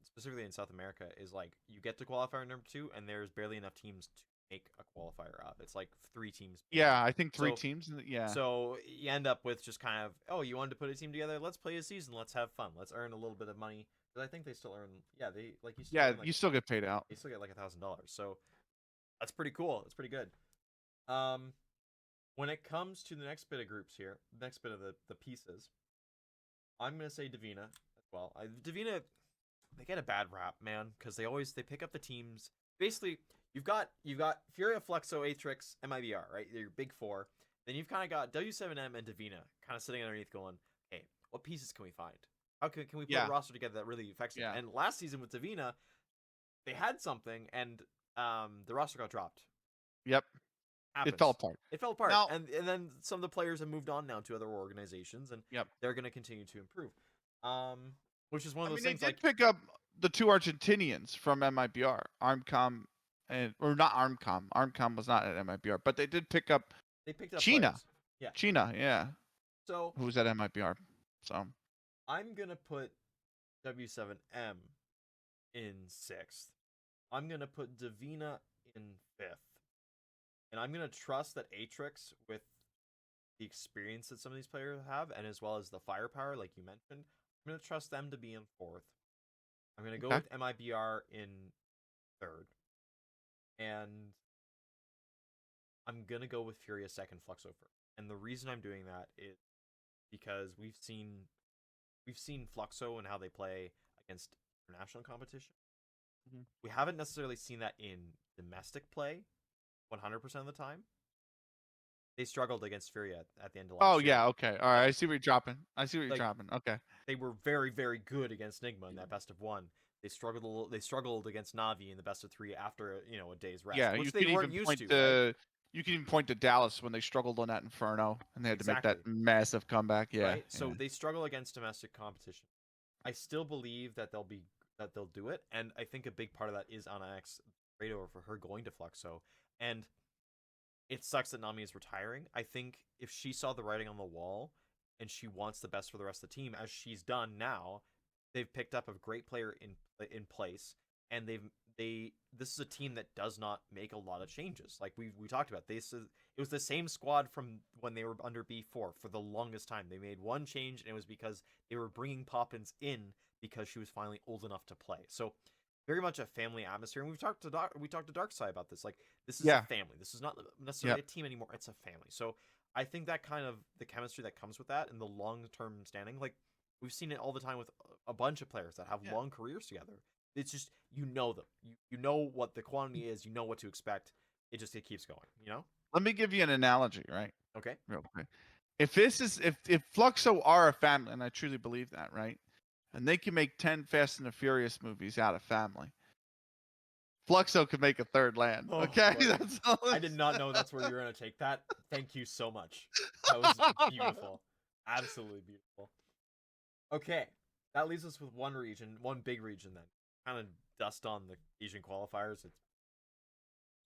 specifically in South America, is like you get to qualifier number 2 and there's barely enough teams to make a qualifier out. It's like 3 teams. Yeah, I think 3 So- teams. Yeah. So you end up with just kind of, oh, you wanted to put a team together? Let's play a season. Let's have fun. Let's earn a little bit of money. Because I think they still earn. Yeah, they like you. Still Yeah, earn, like, you still get paid out. you still get like $1,000. So that's pretty cool. It's pretty good. When it comes to the next bit of groups here, next bit of the pieces, I'm gonna say Divina as well. Divina, they get a bad rap, man, because they pick up the teams. Basically, you've got Furia, Fluxo, Atrix, MIBR, right? They're your big 4. Then you've kind of got W7M and Divina kind of sitting underneath, going, "Hey, what pieces can we find? How can we put a roster together that really affects them?" And last season with Divina, they had something, and the roster got dropped. Yep. Happens. It fell apart. It fell apart. Now, and then some of the players have moved on now to other organizations, and they're going to continue to improve. Which is one of those things. They did pick up the 2 Argentinians from MIBR, Armcom, or not Armcom. Armcom was not at MIBR, but they did pick up. They picked up China. players. Yeah. China, yeah. So who was at MIBR? So I'm gonna put W7M in 6th. I'm gonna put Divina in 5th. And I'm going to trust that Atrix, with the experience that some of these players have, and as well as the firepower, like you mentioned, I'm going to trust them to be in 4th. I'm going to go with MIBR in 3rd. And I'm going to go with Furia 2nd, Fluxo 1st. And the reason I'm doing that is because we've seen Fluxo and how they play against international competition. Mhm. We haven't necessarily seen that in domestic play 100% of the time. They struggled against Furia at the end of last year. Oh, yeah, okay. All right, I see what you're dropping. Okay. They were very, very good against Nigma in that best of 1. They struggled against Navi in the best of 3 after, a day's rest, Yeah, which they weren't used to. Right? You can even point to Dallas when they struggled on that Inferno and they had to make that massive comeback. Yeah. Right? So they struggle against domestic competition. I still believe that they'll do it, and I think a big part of that is Ana X trade over for her going to Fluxo. And it sucks that Nami is retiring. I think if she saw the writing on the wall and she wants the best for the rest of the team, as she's done now, they've picked up a great player in place, and this is a team that does not make a lot of changes. Like we talked about, it was the same squad from when they were under B4 for the longest time. They made one change, and it was because they were bringing Poppins in because she was finally old enough to play. So very much a family atmosphere, and we talked to Darkside about this. Like, this is a family. This is not necessarily a team anymore. It's a family. So I think that kind of the chemistry that comes with that and the long-term standing, like we've seen it all the time with a bunch of players that have long careers together. It's just, you know them. You know what the quantity is. You know what to expect. It keeps going. Let me give you an analogy, right? Okay. Real quick. If Fluxo are a family, and I truly believe that, right? And they can make 10 Fast and the Furious movies out of family. Fluxo could make a 3rd LAN. Okay, that's all. I did not know that's where you were gonna take that. Thank you so much. That was beautiful, absolutely beautiful. Okay, that leaves us with one big region. Then kind of dust on the Asian qualifiers.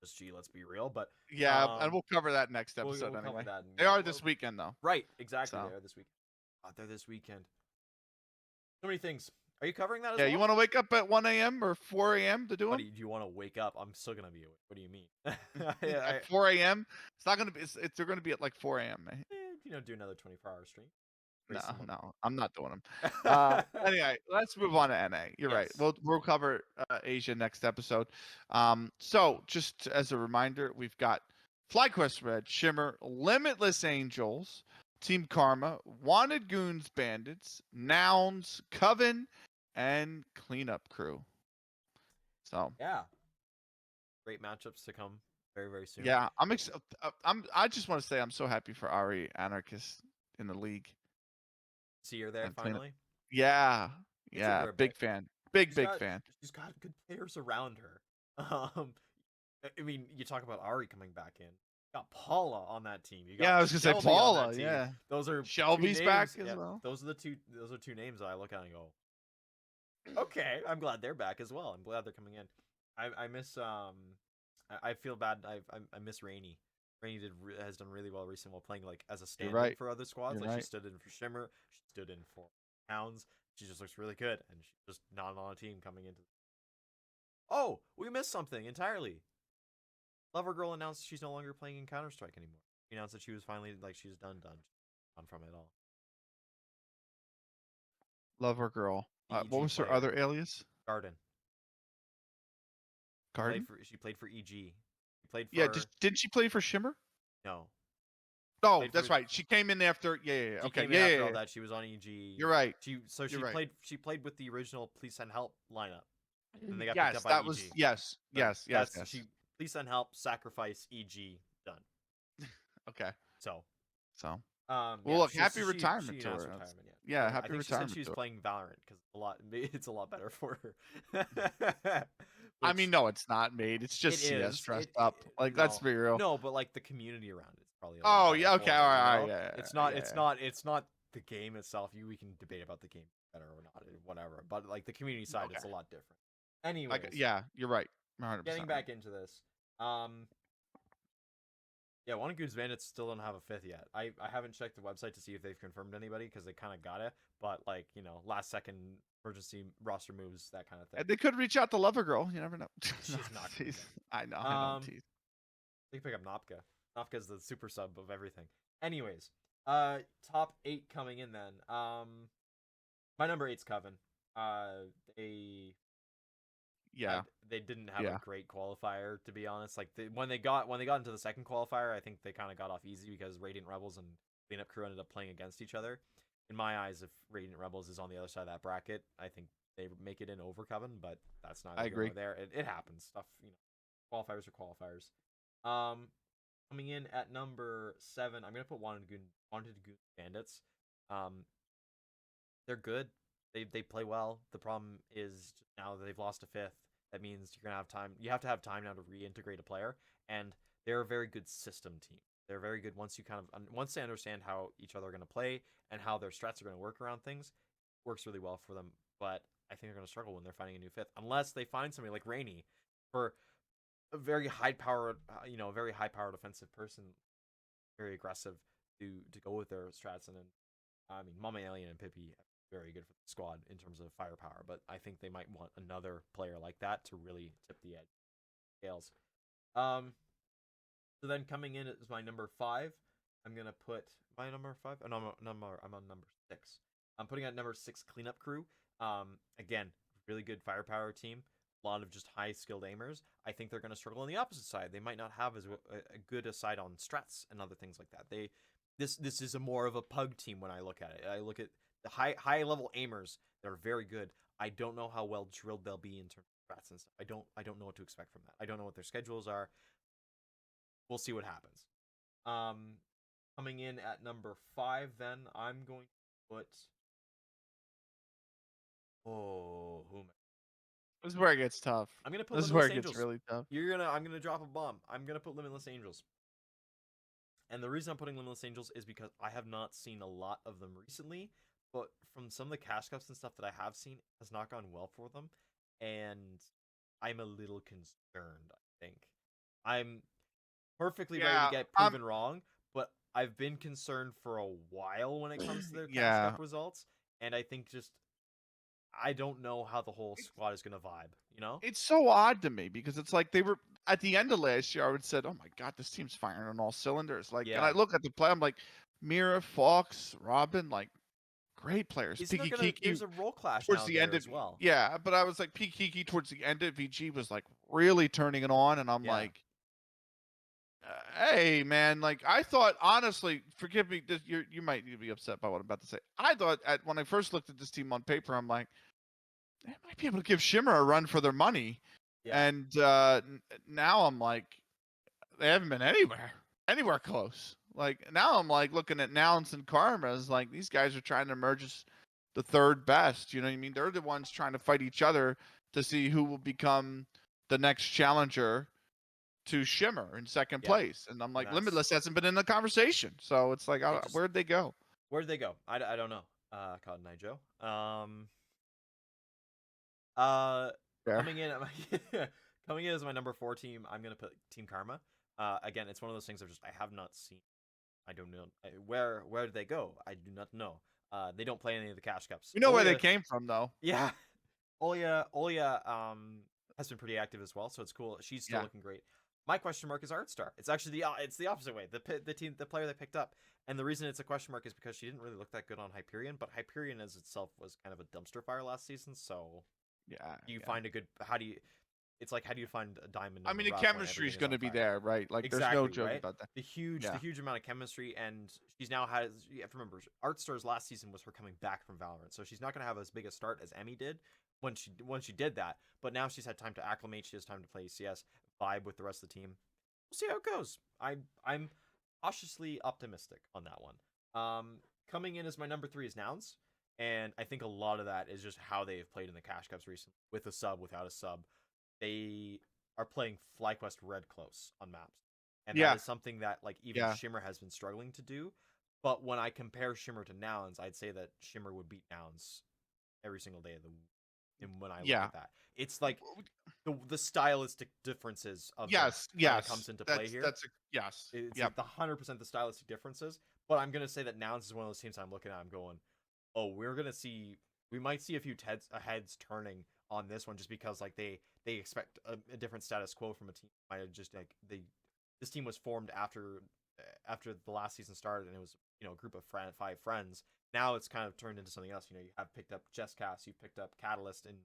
It's just let's be real, but and we'll cover that next episode we'll anyway. That they are this weekend though. Right, exactly. So. They are this weekend. They're this weekend. So many things. Are you covering that as well? Yeah, you want to wake up at 1 a.m. or 4 a.m. to do them? Do you want to wake up? I'm still going to be awake. What do you mean? At 4 a.m.? It's not going to be, they're going to be at like 4 a.m., man. Do another 24-hour stream. No, Grayson won't. no, I'm not doing them. Anyway, let's move on to NA. You're right. Yes. We'll cover Asia next episode. So just as a reminder, we've got FlyQuest Red, Shimmer, Limitless Angels, Team Karma, Wanted Goons Bandits, Nouns, Coven, and Cleanup Crew. So Yeah. Great matchups to come very, very soon. yeah, I just want to say I'm so happy for Ari Anarchist in the league. See her there And Cleanup. finally. Yeah, It took her a big bit. fan. She's Big got fan. she's got good players around her. I mean, you talk about Ari coming back in. You got Paula on that team. You got Yeah, I was gonna say Shelby on Paula. that team. Yeah, Those are Shelby's two back names. as Yeah, well. those are two names that I look at and go, okay, I'm glad they're back as well. I'm glad they're coming in. I miss I feel bad. I miss Rainy. Rainy has done really well recently while playing like as a stand-in right. for other squads. You're Like she right. stood in for Shimmer, she stood in for Hounds. She just looks really good, and she's just not on a team coming into. Oh, we missed something entirely. Lover Girl announced she's no longer playing in Counter Strike anymore. She announced that she was finally like she's done from it all. Lover girl. The What EG was her player, other alias? Garden. Garden. She played for EG. She played Yeah. for Didn't she play for Shimmer? no. Oh, Played that's for right. She came in after. Yeah. She Okay. came in after all Yeah. that. She was on EG. You're right. She You're right. played with the original Please Send Help lineup. Then they got picked Yes, up by that EG. was yes. Done. Yes. She Please Send Help, sacrifice EG, done. Okay. So So. Well, Well, look, happy she retirement to announced her. retirement. Yeah, I happy think she said retirement she was to her. playing Valorant because it's a lot better for her. I mean, Which no, it's not made. It's it just CS is. dressed up. Like, let's No, be real. no, but like the community around it's probably a lot Oh better yeah. for Okay. her. All You right. know, Yeah. it's not the game itself. We can debate about the game better or not, whatever. But like the community side, it's a Okay. lot different. Anyways, Yeah. You're right. 100%. getting back into this, yeah, One Goose Bandits still don't have a fifth yet. I haven't checked the website to see if they've confirmed anybody because they kind of got it, but like last second emergency roster moves, that kind of thing. And they could reach out to Lover Girl. You never know. She's not. I know. Tease. They can pick up Nopka. Nopka's the super sub of everything. Anyways, top 8 coming in then. My number 8's Coven. They didn't have a great qualifier, to be honest. Like when they got into the second qualifier, I think they kind of got off easy because Radiant Rebels and Cleanup Crew ended up playing against each other. In my eyes, if Radiant Rebels is on the other side of that bracket, I think they make it in over Coven, but that's not. I agree. There, it happens. Stuff, qualifiers are qualifiers. Coming in at number 7, I'm gonna put Wanted Goon Bandits. They're good. They play well. The problem is now that they've lost a fifth. That means you're gonna have time. You have to have time now to reintegrate a player, and they're a very good system team. They're very good once they understand how each other are gonna play and how their strats are gonna work around things. It works really well for them, but I think they're gonna struggle when they're finding a new fifth unless they find somebody like Rainy for a very high powered, very high powered offensive person, very aggressive to go with their strats. And then, I mean, Mama Alien and Pippi very good for the squad in terms of firepower, but I think they might want another player like that to really tip the edge scales. So then coming in is my number 5. I'm gonna put my number 5. Oh, no, I'm on number 6. I'm putting at number 6 Cleanup Crew. Again, really good firepower team. A lot of just high skilled aimers. I think they're gonna struggle on the opposite side. They might not have as a good a side on strats and other things like that. This is a more of a pug team when I look at it. I look at the high level aimers that are very good. I don't know how well drilled they'll be in terms of strats and stuff. I don't know what to expect from that. I don't know what their schedules are. We'll see what happens. Coming in at number 5, then I'm going to put. Oh, who am I? This is where it gets tough. I'm gonna put This is Limitless where it Angels. gets really tough. I'm gonna drop a bomb. I'm gonna put Limitless Angels. And the reason I'm putting Limitless Angels is because I have not seen a lot of them recently, but from some of the cash cups and stuff that I have seen, it has not gone well for them, and I'm a little concerned, I think. I'm perfectly ready to get proven wrong, but I've been concerned for a while when it comes to their cash cup results, and I think I don't know how the whole squad is going to vibe, It's so odd to me because it's like they were at the end of last year. I would have said, "Oh my god, this team's firing on all cylinders!" Like, and I look at the play, I'm like, Mira, Fox, Robin, like great players. Isn't there Piki there's Kiki a role clash towards now the there end of as well? yeah, but I was like Piki Kiki towards the end of VG was like really turning it on, and I'm Yeah. like, hey man, like I thought honestly, forgive me, you might be upset by what I'm about to say. I thought when I first looked at this team on paper, I'm like, they might be able to give Shimmer a run for their money, Yeah. and now I'm like, they haven't been anywhere close. Like now I'm like looking at Nouns and Karma as like these guys are trying to emerge as the third best. You know what I mean? They're the ones trying to fight each other to see who will become the next challenger to Shimmer in second Yeah. place. And I'm like, And that's Limitless hasn't been in the conversation. So it's like, where'd they go? where'd they go? I don't know. Cotton Eye Joe. Uh, There. coming in at my coming in as my number 4 team, I'm gonna put Team Karma. Again, it's one of those things I have not seen. I don't know where did they go. I do not know. They don't play any of the cash cups. You know where they Olia, came from though. yeah, Olia has been pretty active as well, so it's cool. She's still Yeah. looking great. My question mark is Artstar. It's actually the opposite way. The player they picked up, and the reason it's a question mark is because she didn't really look that good on Hyperion, but Hyperion as itself was kind of a dumpster fire last season. So Yeah. you find a good how do you it's like how do you find a diamond? I In mean, a the rough when chemistry is everything going to on be fire? there, right? Like, Exactly, there's no joke right? about that. The huge Yeah. amount of chemistry, and she's now has. You have to remember, Artstar's last season was her coming back from Valorant, so she's not going to have as big a start as Emmy did when she did that. But now she's had time to acclimate. She has time to play CS, vibe with the rest of the team. We'll see how it goes. I'm cautiously optimistic on that one. Coming in as my number 3 is Nouns, and I think a lot of that is just how they've played in the Cash Cups recently, with a sub, without a sub. They are playing FlyQuest Red close on maps. And that Yeah. is something that like even Yeah. Shimmer has been struggling to do. But when I compare Shimmer to Nouns, I'd say that Shimmer would beat Nouns every single day of the and when I look Yeah. at that. It's like the stylistic differences of them Yes. kind of Yes. comes into play here. Yes. It's Yep. like the 100% the stylistic differences. But I'm gonna say that Nouns is one of those teams I'm looking at. I'm going, oh, we might see a few heads turning on this one just because like they expect a different status quo from a team. Might have just like this team was formed after the last season started, and it was a group of 5 friends. Now it's kind of turned into something else. You have picked up Jesscast, you've picked up Catalyst in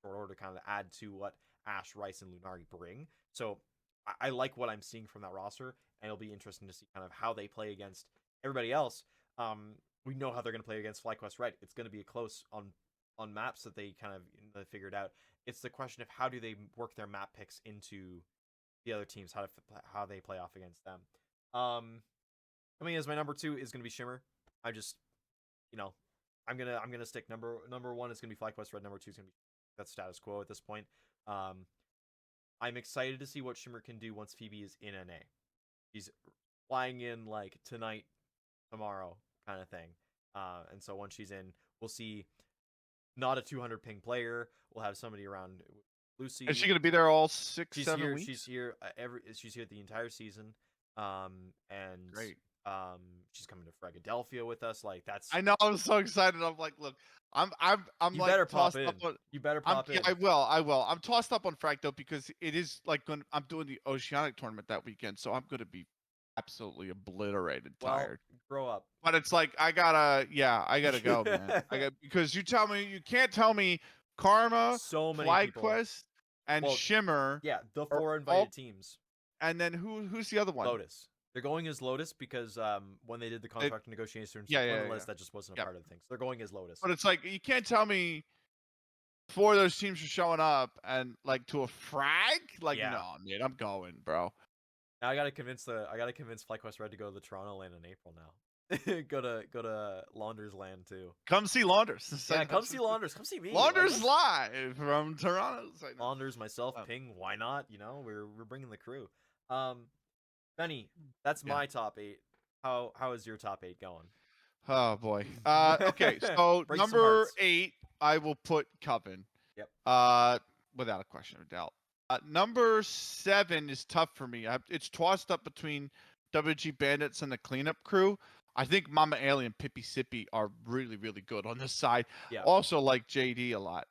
order to kind of add to what Ash, Rice, and Lunari bring. So I like what I'm seeing from that roster, and it'll be interesting to see kind of how they play against everybody else. We know how they're going to play against FlyQuest Red. It's going to be a close on maps that they kind of figured out. It's the question of how do they work their map picks into the other teams, how they play off against them. Coming as my number 2 is going to be Shimmer. I just, I'm gonna stick number 1 is going to be FlyQuest Red. Number 2 is going to be that's status quo at this point. I'm excited to see what Shimmer can do once Phoebe is in NA. She's flying in like tonight, tomorrow kind of thing. And so once she's in, we'll see not a 200 ping player. We'll have somebody around Lucy. Is she going to be there all 6, she's 7 here, weeks? She's here she's here the entire season. And Great. She's coming to Philadelphia with us. Like that's. I know. I'm so excited. I'm like, look, I'm you like better tossed pop in. up on. You better pop in. Yeah, I will. I'm tossed up on Frag though because it is like when I'm doing the Oceanic tournament that weekend, so I'm gonna be absolutely obliterated, tired. Grow up. But it's like I gotta go, man. Because you can't tell me Karma, so many FlyQuest, and Shimmer. Yeah, the 4 invited teams. And then who's the other one? Lotus. They're going as Lotus because when they did the contract negotiations, list, that just wasn't a part of the thing. So they're going as Lotus. But it's like you can't tell me 4 of those teams are showing up and like to a frag. Like no, man, I'm going, bro. Now I gotta convince FlyQuest Red to go to the Toronto land in April now. go to Launders land too. Come see Launders. Yeah, come see Launders. Come see me. Launders live from Toronto. Launders, myself, Ping. Why not? We're bringing the crew. Benny, that's my top 8. How is your top 8 going? Oh boy. Okay, so number 8, I will put Coven. Yep. Without a question of doubt. Number 7 is tough for me. It's tossed up between WG Bandits and the cleanup crew. I think Mama Alien, Pippi Sippy are really, really good on this side. Yeah. Also like JD a lot.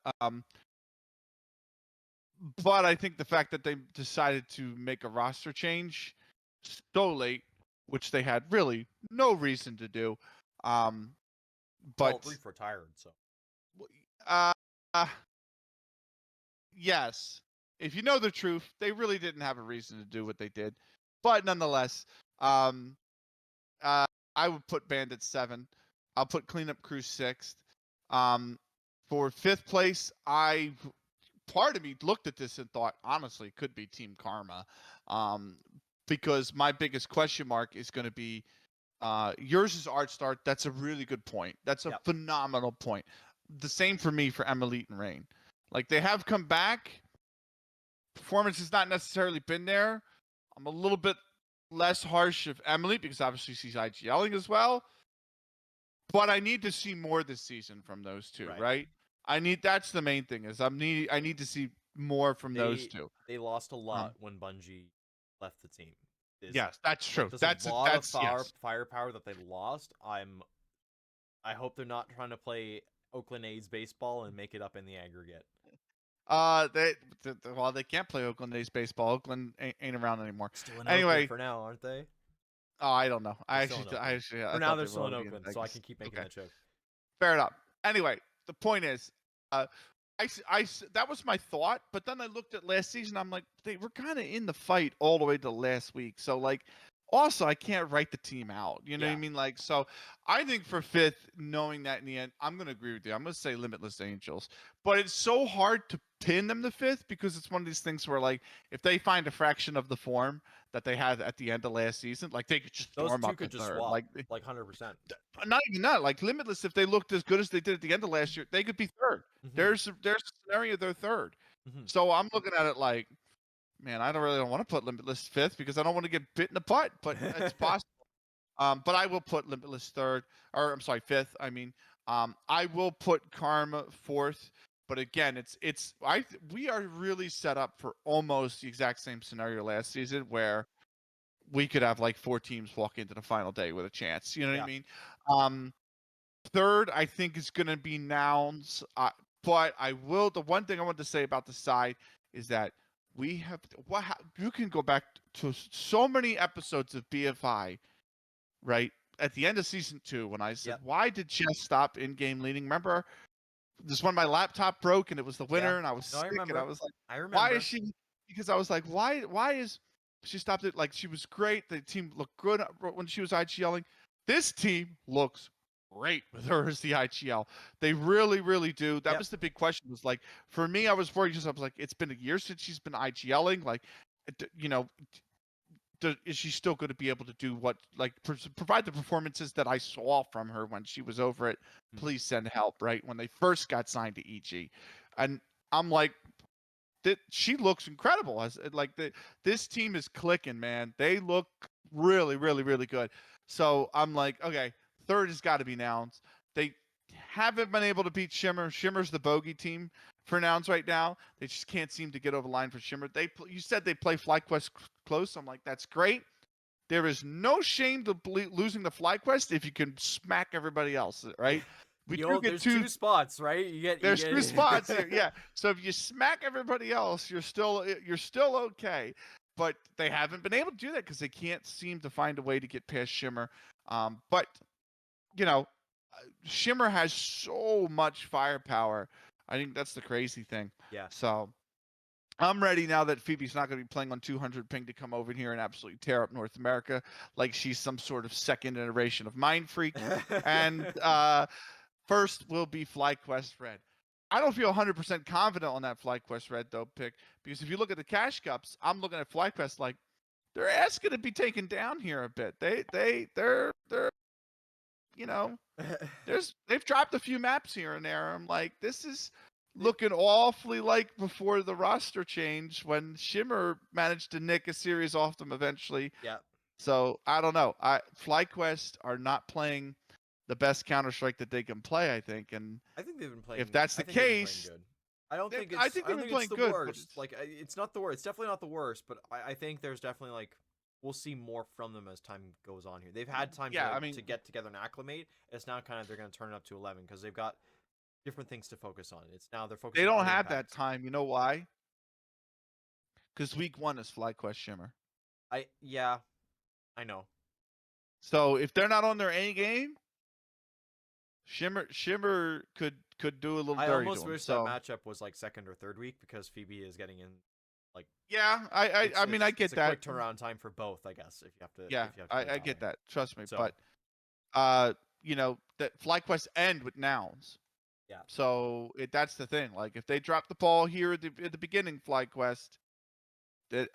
But I think the fact that they decided to make a roster change so late, which they had really no reason to do, But Reef retired, so uh, yes, if you know the truth, they really didn't have a reason to do what they did. But nonetheless, um, uh, I would put Bandit 7. I'll put Cleanup Crew 6th. For 5th place, part of me looked at this and thought, honestly, it could be Team Karma, because my biggest question mark is going to be yours is Art Start. That's a really good point. That's a phenomenal point. The same for me for Emily and Rain. Like, they have come back. Performance has not necessarily been there. I'm a little bit less harsh of Emily because obviously she's IGLing as well. But I need to see more this season from those two, right? That's the main thing is I need to see more from those two. They lost a lot when Bungie left the team. Yes, that's true. There's That's a lot of yes. firepower that they lost. I hope they're not trying to play Oakland A's baseball and make it up in the aggregate. They can't play Oakland A's baseball. Oakland ain't around anymore. Still in Anyway, Oakland for now, aren't they? Oh, I don't know. I for now they're still in Oakland, so I can keep making that joke. Fair enough. Anyway, the point is, that was my thought, but then I looked at last season. I'm like, they were kind of in the fight all the way to last week. So like, also I can't write the team out. You know what I mean? Like, so I think for 5th, knowing that in the end, I'm gonna agree with you. I'm gonna say Limitless Angels, but it's so hard to pin them to 5th because it's one of these things where like if they find a fraction of the form that they had at the end of last season, like they could just storm up to third. Swap, like 100%. Not even that. Like Limitless, if they looked as good as they did at the end of last year, they could be third. There's a scenario they're third. So I'm looking at it like, man, I don't really want to put Limitless 5th because I don't want to get bit in the butt, but it's possible. But I will put Limitless 3rd, or I'm sorry, 5th. I mean, I will put Karma 4th. But again, we are really set up for almost the exact same scenario last season where we could have like 4 teams walk into the final day with a chance. You know what I mean? 3rd, I think is going to be Nouns. But the one thing I want to say about the side is that you can go back to so many episodes of BFI, right? At the end of season 2, when I said, why did Jess stop in-game leading? Remember, this when my laptop broke and it was the winter and I was sick and I was like, why is she? Because I was like, why is she stopped it? Like, she was great. The team looked good when she was IGLing. This team looks great with her as the IGL. They really, really do. That was the big question. Was like, for me, I was worried because I was like, it's been a year since she's been IGLing. Like, you know, is she still going to be able to do what, like, provide the performances that I saw from her when she was over at Please Send Help, right? When they first got signed to EG. And I'm like, she looks incredible. This team is clicking, man. They look really, really, really good. So I'm like, okay, 3rd has got to be Nouns. They haven't been able to beat Shimmer. Shimmer's the bogey team for Nouns right now. They just can't seem to get over the line for Shimmer. You said they play FlyQuest close. I'm like, that's great. There is no shame to losing the FlyQuest if you can smack everybody else, right? There's 2 spots, right? There's 2 spots here, yeah. So if you smack everybody else, you're still okay. But they haven't been able to do that because they can't seem to find a way to get past Shimmer. But you know, Shimmer has so much firepower. I think that's the crazy thing. Yeah. So I'm ready now that Phoebe's not going to be playing on 200 ping to come over here and absolutely tear up North America like she's some sort of second iteration of Mind Freak. And first will be FlyQuest Red. I don't feel 100% confident on that FlyQuest Red though pick because if you look at the cash cups, I'm looking at FlyQuest like they're asking to be taken down here a bit. They're you know, they've dropped a few maps here and there. I'm like, this is looking awfully like before the roster change when Shimmer managed to nick a series off them eventually. Yeah. So I don't know. FlyQuest are not playing the best Counter-Strike that they can play, I think. And I think they've been playing. If that's the case, good. I don't think I think they've been playing the good. Worst. Like, it's not the worst. It's definitely not the worst. But I think there's definitely like we'll see more from them as time goes on here. They've had time to get together and acclimate. It's now kind of they're going to turn it up to 11 because they've got different things to focus on. It's now they're focusing. They don't have that time. You know why? Because week 1 is FlyQuest Shimmer. I know. So if they're not on their A game, Shimmer could do a little I dirty to almost him. wish that So matchup was like second or third week because Phoebe is getting in. Like, yeah, I mean I it's get a that. quick turnaround time for both, I guess. Yeah, If you have to play I Talon. get that. Trust me, So but that FlyQuest end with nouns. yeah, So that's the thing. Like if they drop the ball here at the beginning, FlyQuest,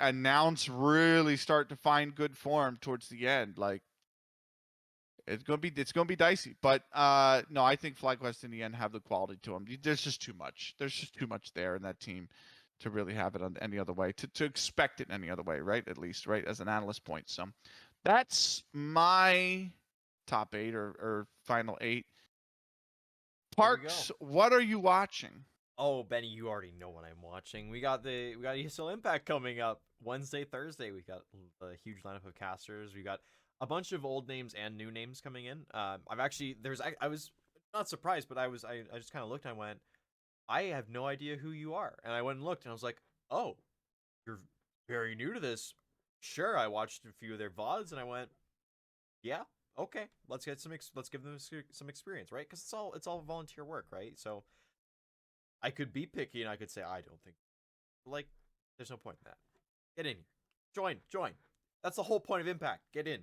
and nouns really start to find good form towards the end. Like it's gonna be dicey. But no, I think FlyQuest in the end have the quality to them. There's just too much. There's just too much there in that team to really have it on any other way. To expect it any other way, right? At least, right, as an analyst point. So that's my top 8 or final 8. there we go. Parks, what are you watching? Oh, Benny, you already know what I'm watching. We got ESL Impact coming up Wednesday, Thursday. We got a huge lineup of casters. We got a bunch of old names and new names coming in. I've actually I was not surprised, but I just kind of looked and I went, I have no idea who you are, and I went and looked and I was like, oh, you're very new to this. Sure, I watched a few of their VODs and I went, yeah, okay, let's give them some experience, right? Because it's all volunteer work, right? So I could be picky and I could say I don't think, like, there's no point in that. Get in here, join. That's the whole point of Impact. Get in,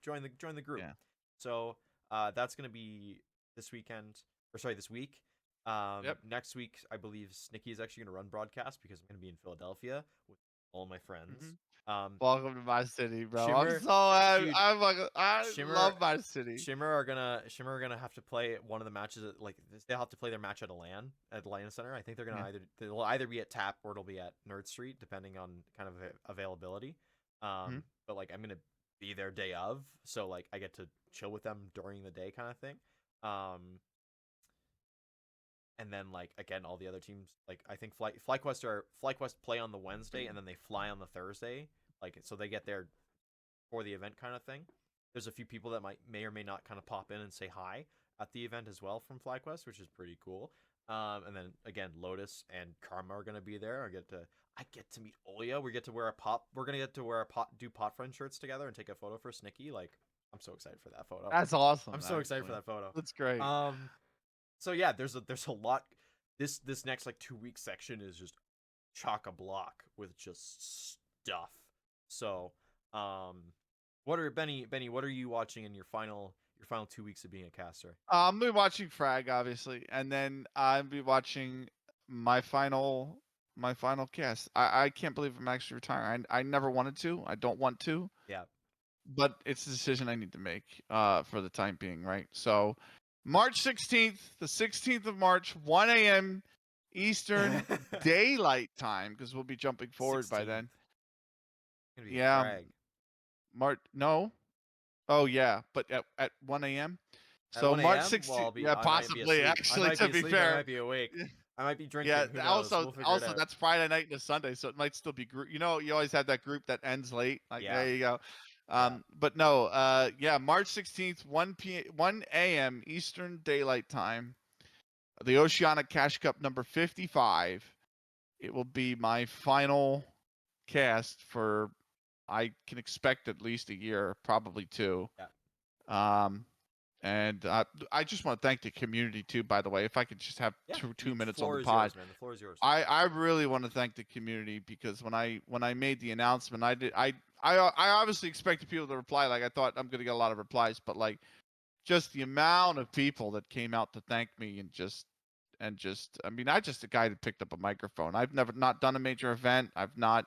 join the group. Yeah. So that's gonna be this weekend, or sorry, this week. Yep. Next week, I believe Snicky is actually gonna run broadcast because I'm gonna be in Philadelphia with all my friends. Mhm. Um, Welcome to my city, bro. I'm Shimmer, so happy. dude, I Shimmer love my city. Shimmer are gonna have to play one of the matches at, like, they'll have to play their match at the LAN center. I think Yeah. they'll either be at Tap or it'll be at Nerd Street depending on kind of availability. Mhm. But like I'm gonna be there day of, so like I get to chill with them during the day kind of thing. Um, and then like again all the other teams, like I think FlyQuest play on the Wednesday and then they fly on the Thursday, like so they get there for the event kind of thing. There's a few people that may or may not kind of pop in and say hi at the event as well from FlyQuest, which is pretty cool. And then again, Lotus and Karma are gonna be there. I get to meet Olia. We get to wear a pop. We're gonna get to wear a do pot friend shirts together and take a photo for Snicky. Like I'm so excited for that photo. That's awesome, I'm so excited for actually. that photo. That's great. So yeah, there's a lot. This next like 2 week section is just chock a block with just stuff. So what are Benny? What are you watching in your final 2 weeks of being a caster? I'll be watching Frag, obviously, and then I'll be watching my final cast. I can't believe I'm actually retiring. I never wanted to. I don't want to, Yeah. but it's a decision I need to make for the time being, right? So March 16th, the 16th of March, 1 a.m. Eastern Daylight Time, because we'll be jumping forward by 16th. then. Gonna be a Yeah, frag. no. Oh yeah, but at 1 a.m. At So 1 March a.m. Well, 16th. Yeah, I might be possibly. asleep. I Actually, might to be be asleep. I fair. might be awake. I might be Yeah. drinking. Who knows? We'll figure it out. That's Friday night and a Sunday, so it might still be group. You know, you always have that group that ends late. Like Yeah. there you go. Yeah. But no. Yeah, March 16th, 1 a.m. Eastern Daylight Time. The Oceanic Cash Cup number 55. It will be my final cast for. I can expect at least a year, probably 2. Yeah. And I just want to thank the community too. By the way, if I could just have Yeah. two The minutes on floor the is pod, yours, man. The floor is yours. I really want to thank the community because when I made the announcement, I obviously expected people to reply. Like I thought I'm gonna get a lot of replies, but like just the amount of people that came out to thank me and just I mean I just a guy that picked up a microphone. I've never not done a major event. I've not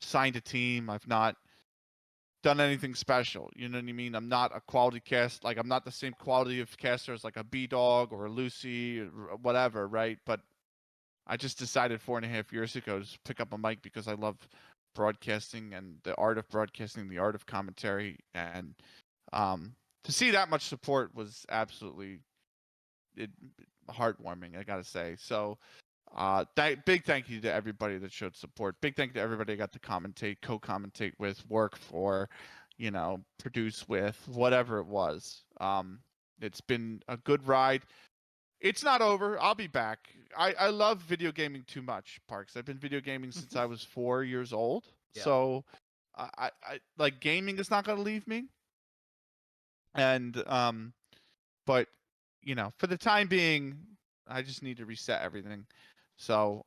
signed a team. I've not done anything special. You know what I mean? I'm not a quality cast. Like I'm not the same quality of caster as like a B Dog or a Lucy or whatever, right? But I just decided 4.5 years ago to pick up a mic because I love broadcasting and the art of broadcasting, the art of commentary, and to see that much support was absolutely heartwarming. I gotta say. So big thank you to everybody that showed support. Big thank you to everybody I got to commentate, co-commentate with, work for, produce with, whatever it was. It's been a good ride. It's not over. I'll be back. I love video gaming too much, Parks. I've been video gaming since I was 4 years old. Yeah. So I like gaming is not gonna leave me. And but for the time being, I just need to reset everything. So,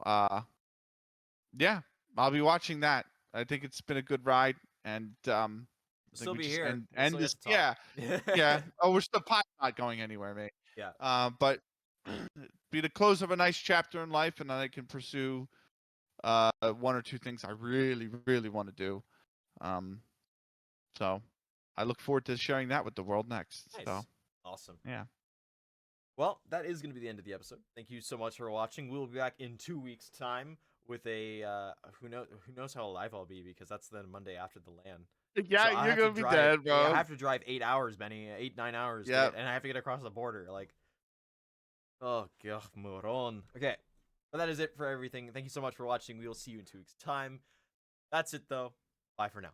yeah, I'll be watching that. I think it's been a good ride, and I We'll think still we be just here. end We'll still get this. to talk. Yeah. Oh, we're still not going anywhere, mate. Yeah. But be the close of a nice chapter in life, and then I can pursue one or two things I really, really want to do. So I look forward to sharing that with the world next. So Nice. Awesome. yeah. Well, that is going to be the end of the episode. Thank you so much for watching. We'll be back in 2 weeks' time with a who knows how live I'll be, because that's the Monday after the LAN. So Yeah, I you're have to gonna be drive. dead, Yeah, I bro. have to drive 8 hours, Benny. 8-9 hours to Yeah. get, and I have to get across the border. Like, oh god, moron. Okay, but that is it for everything. Thank you so much for watching. We will see you in 2 weeks' time. That's it, though. Bye for now.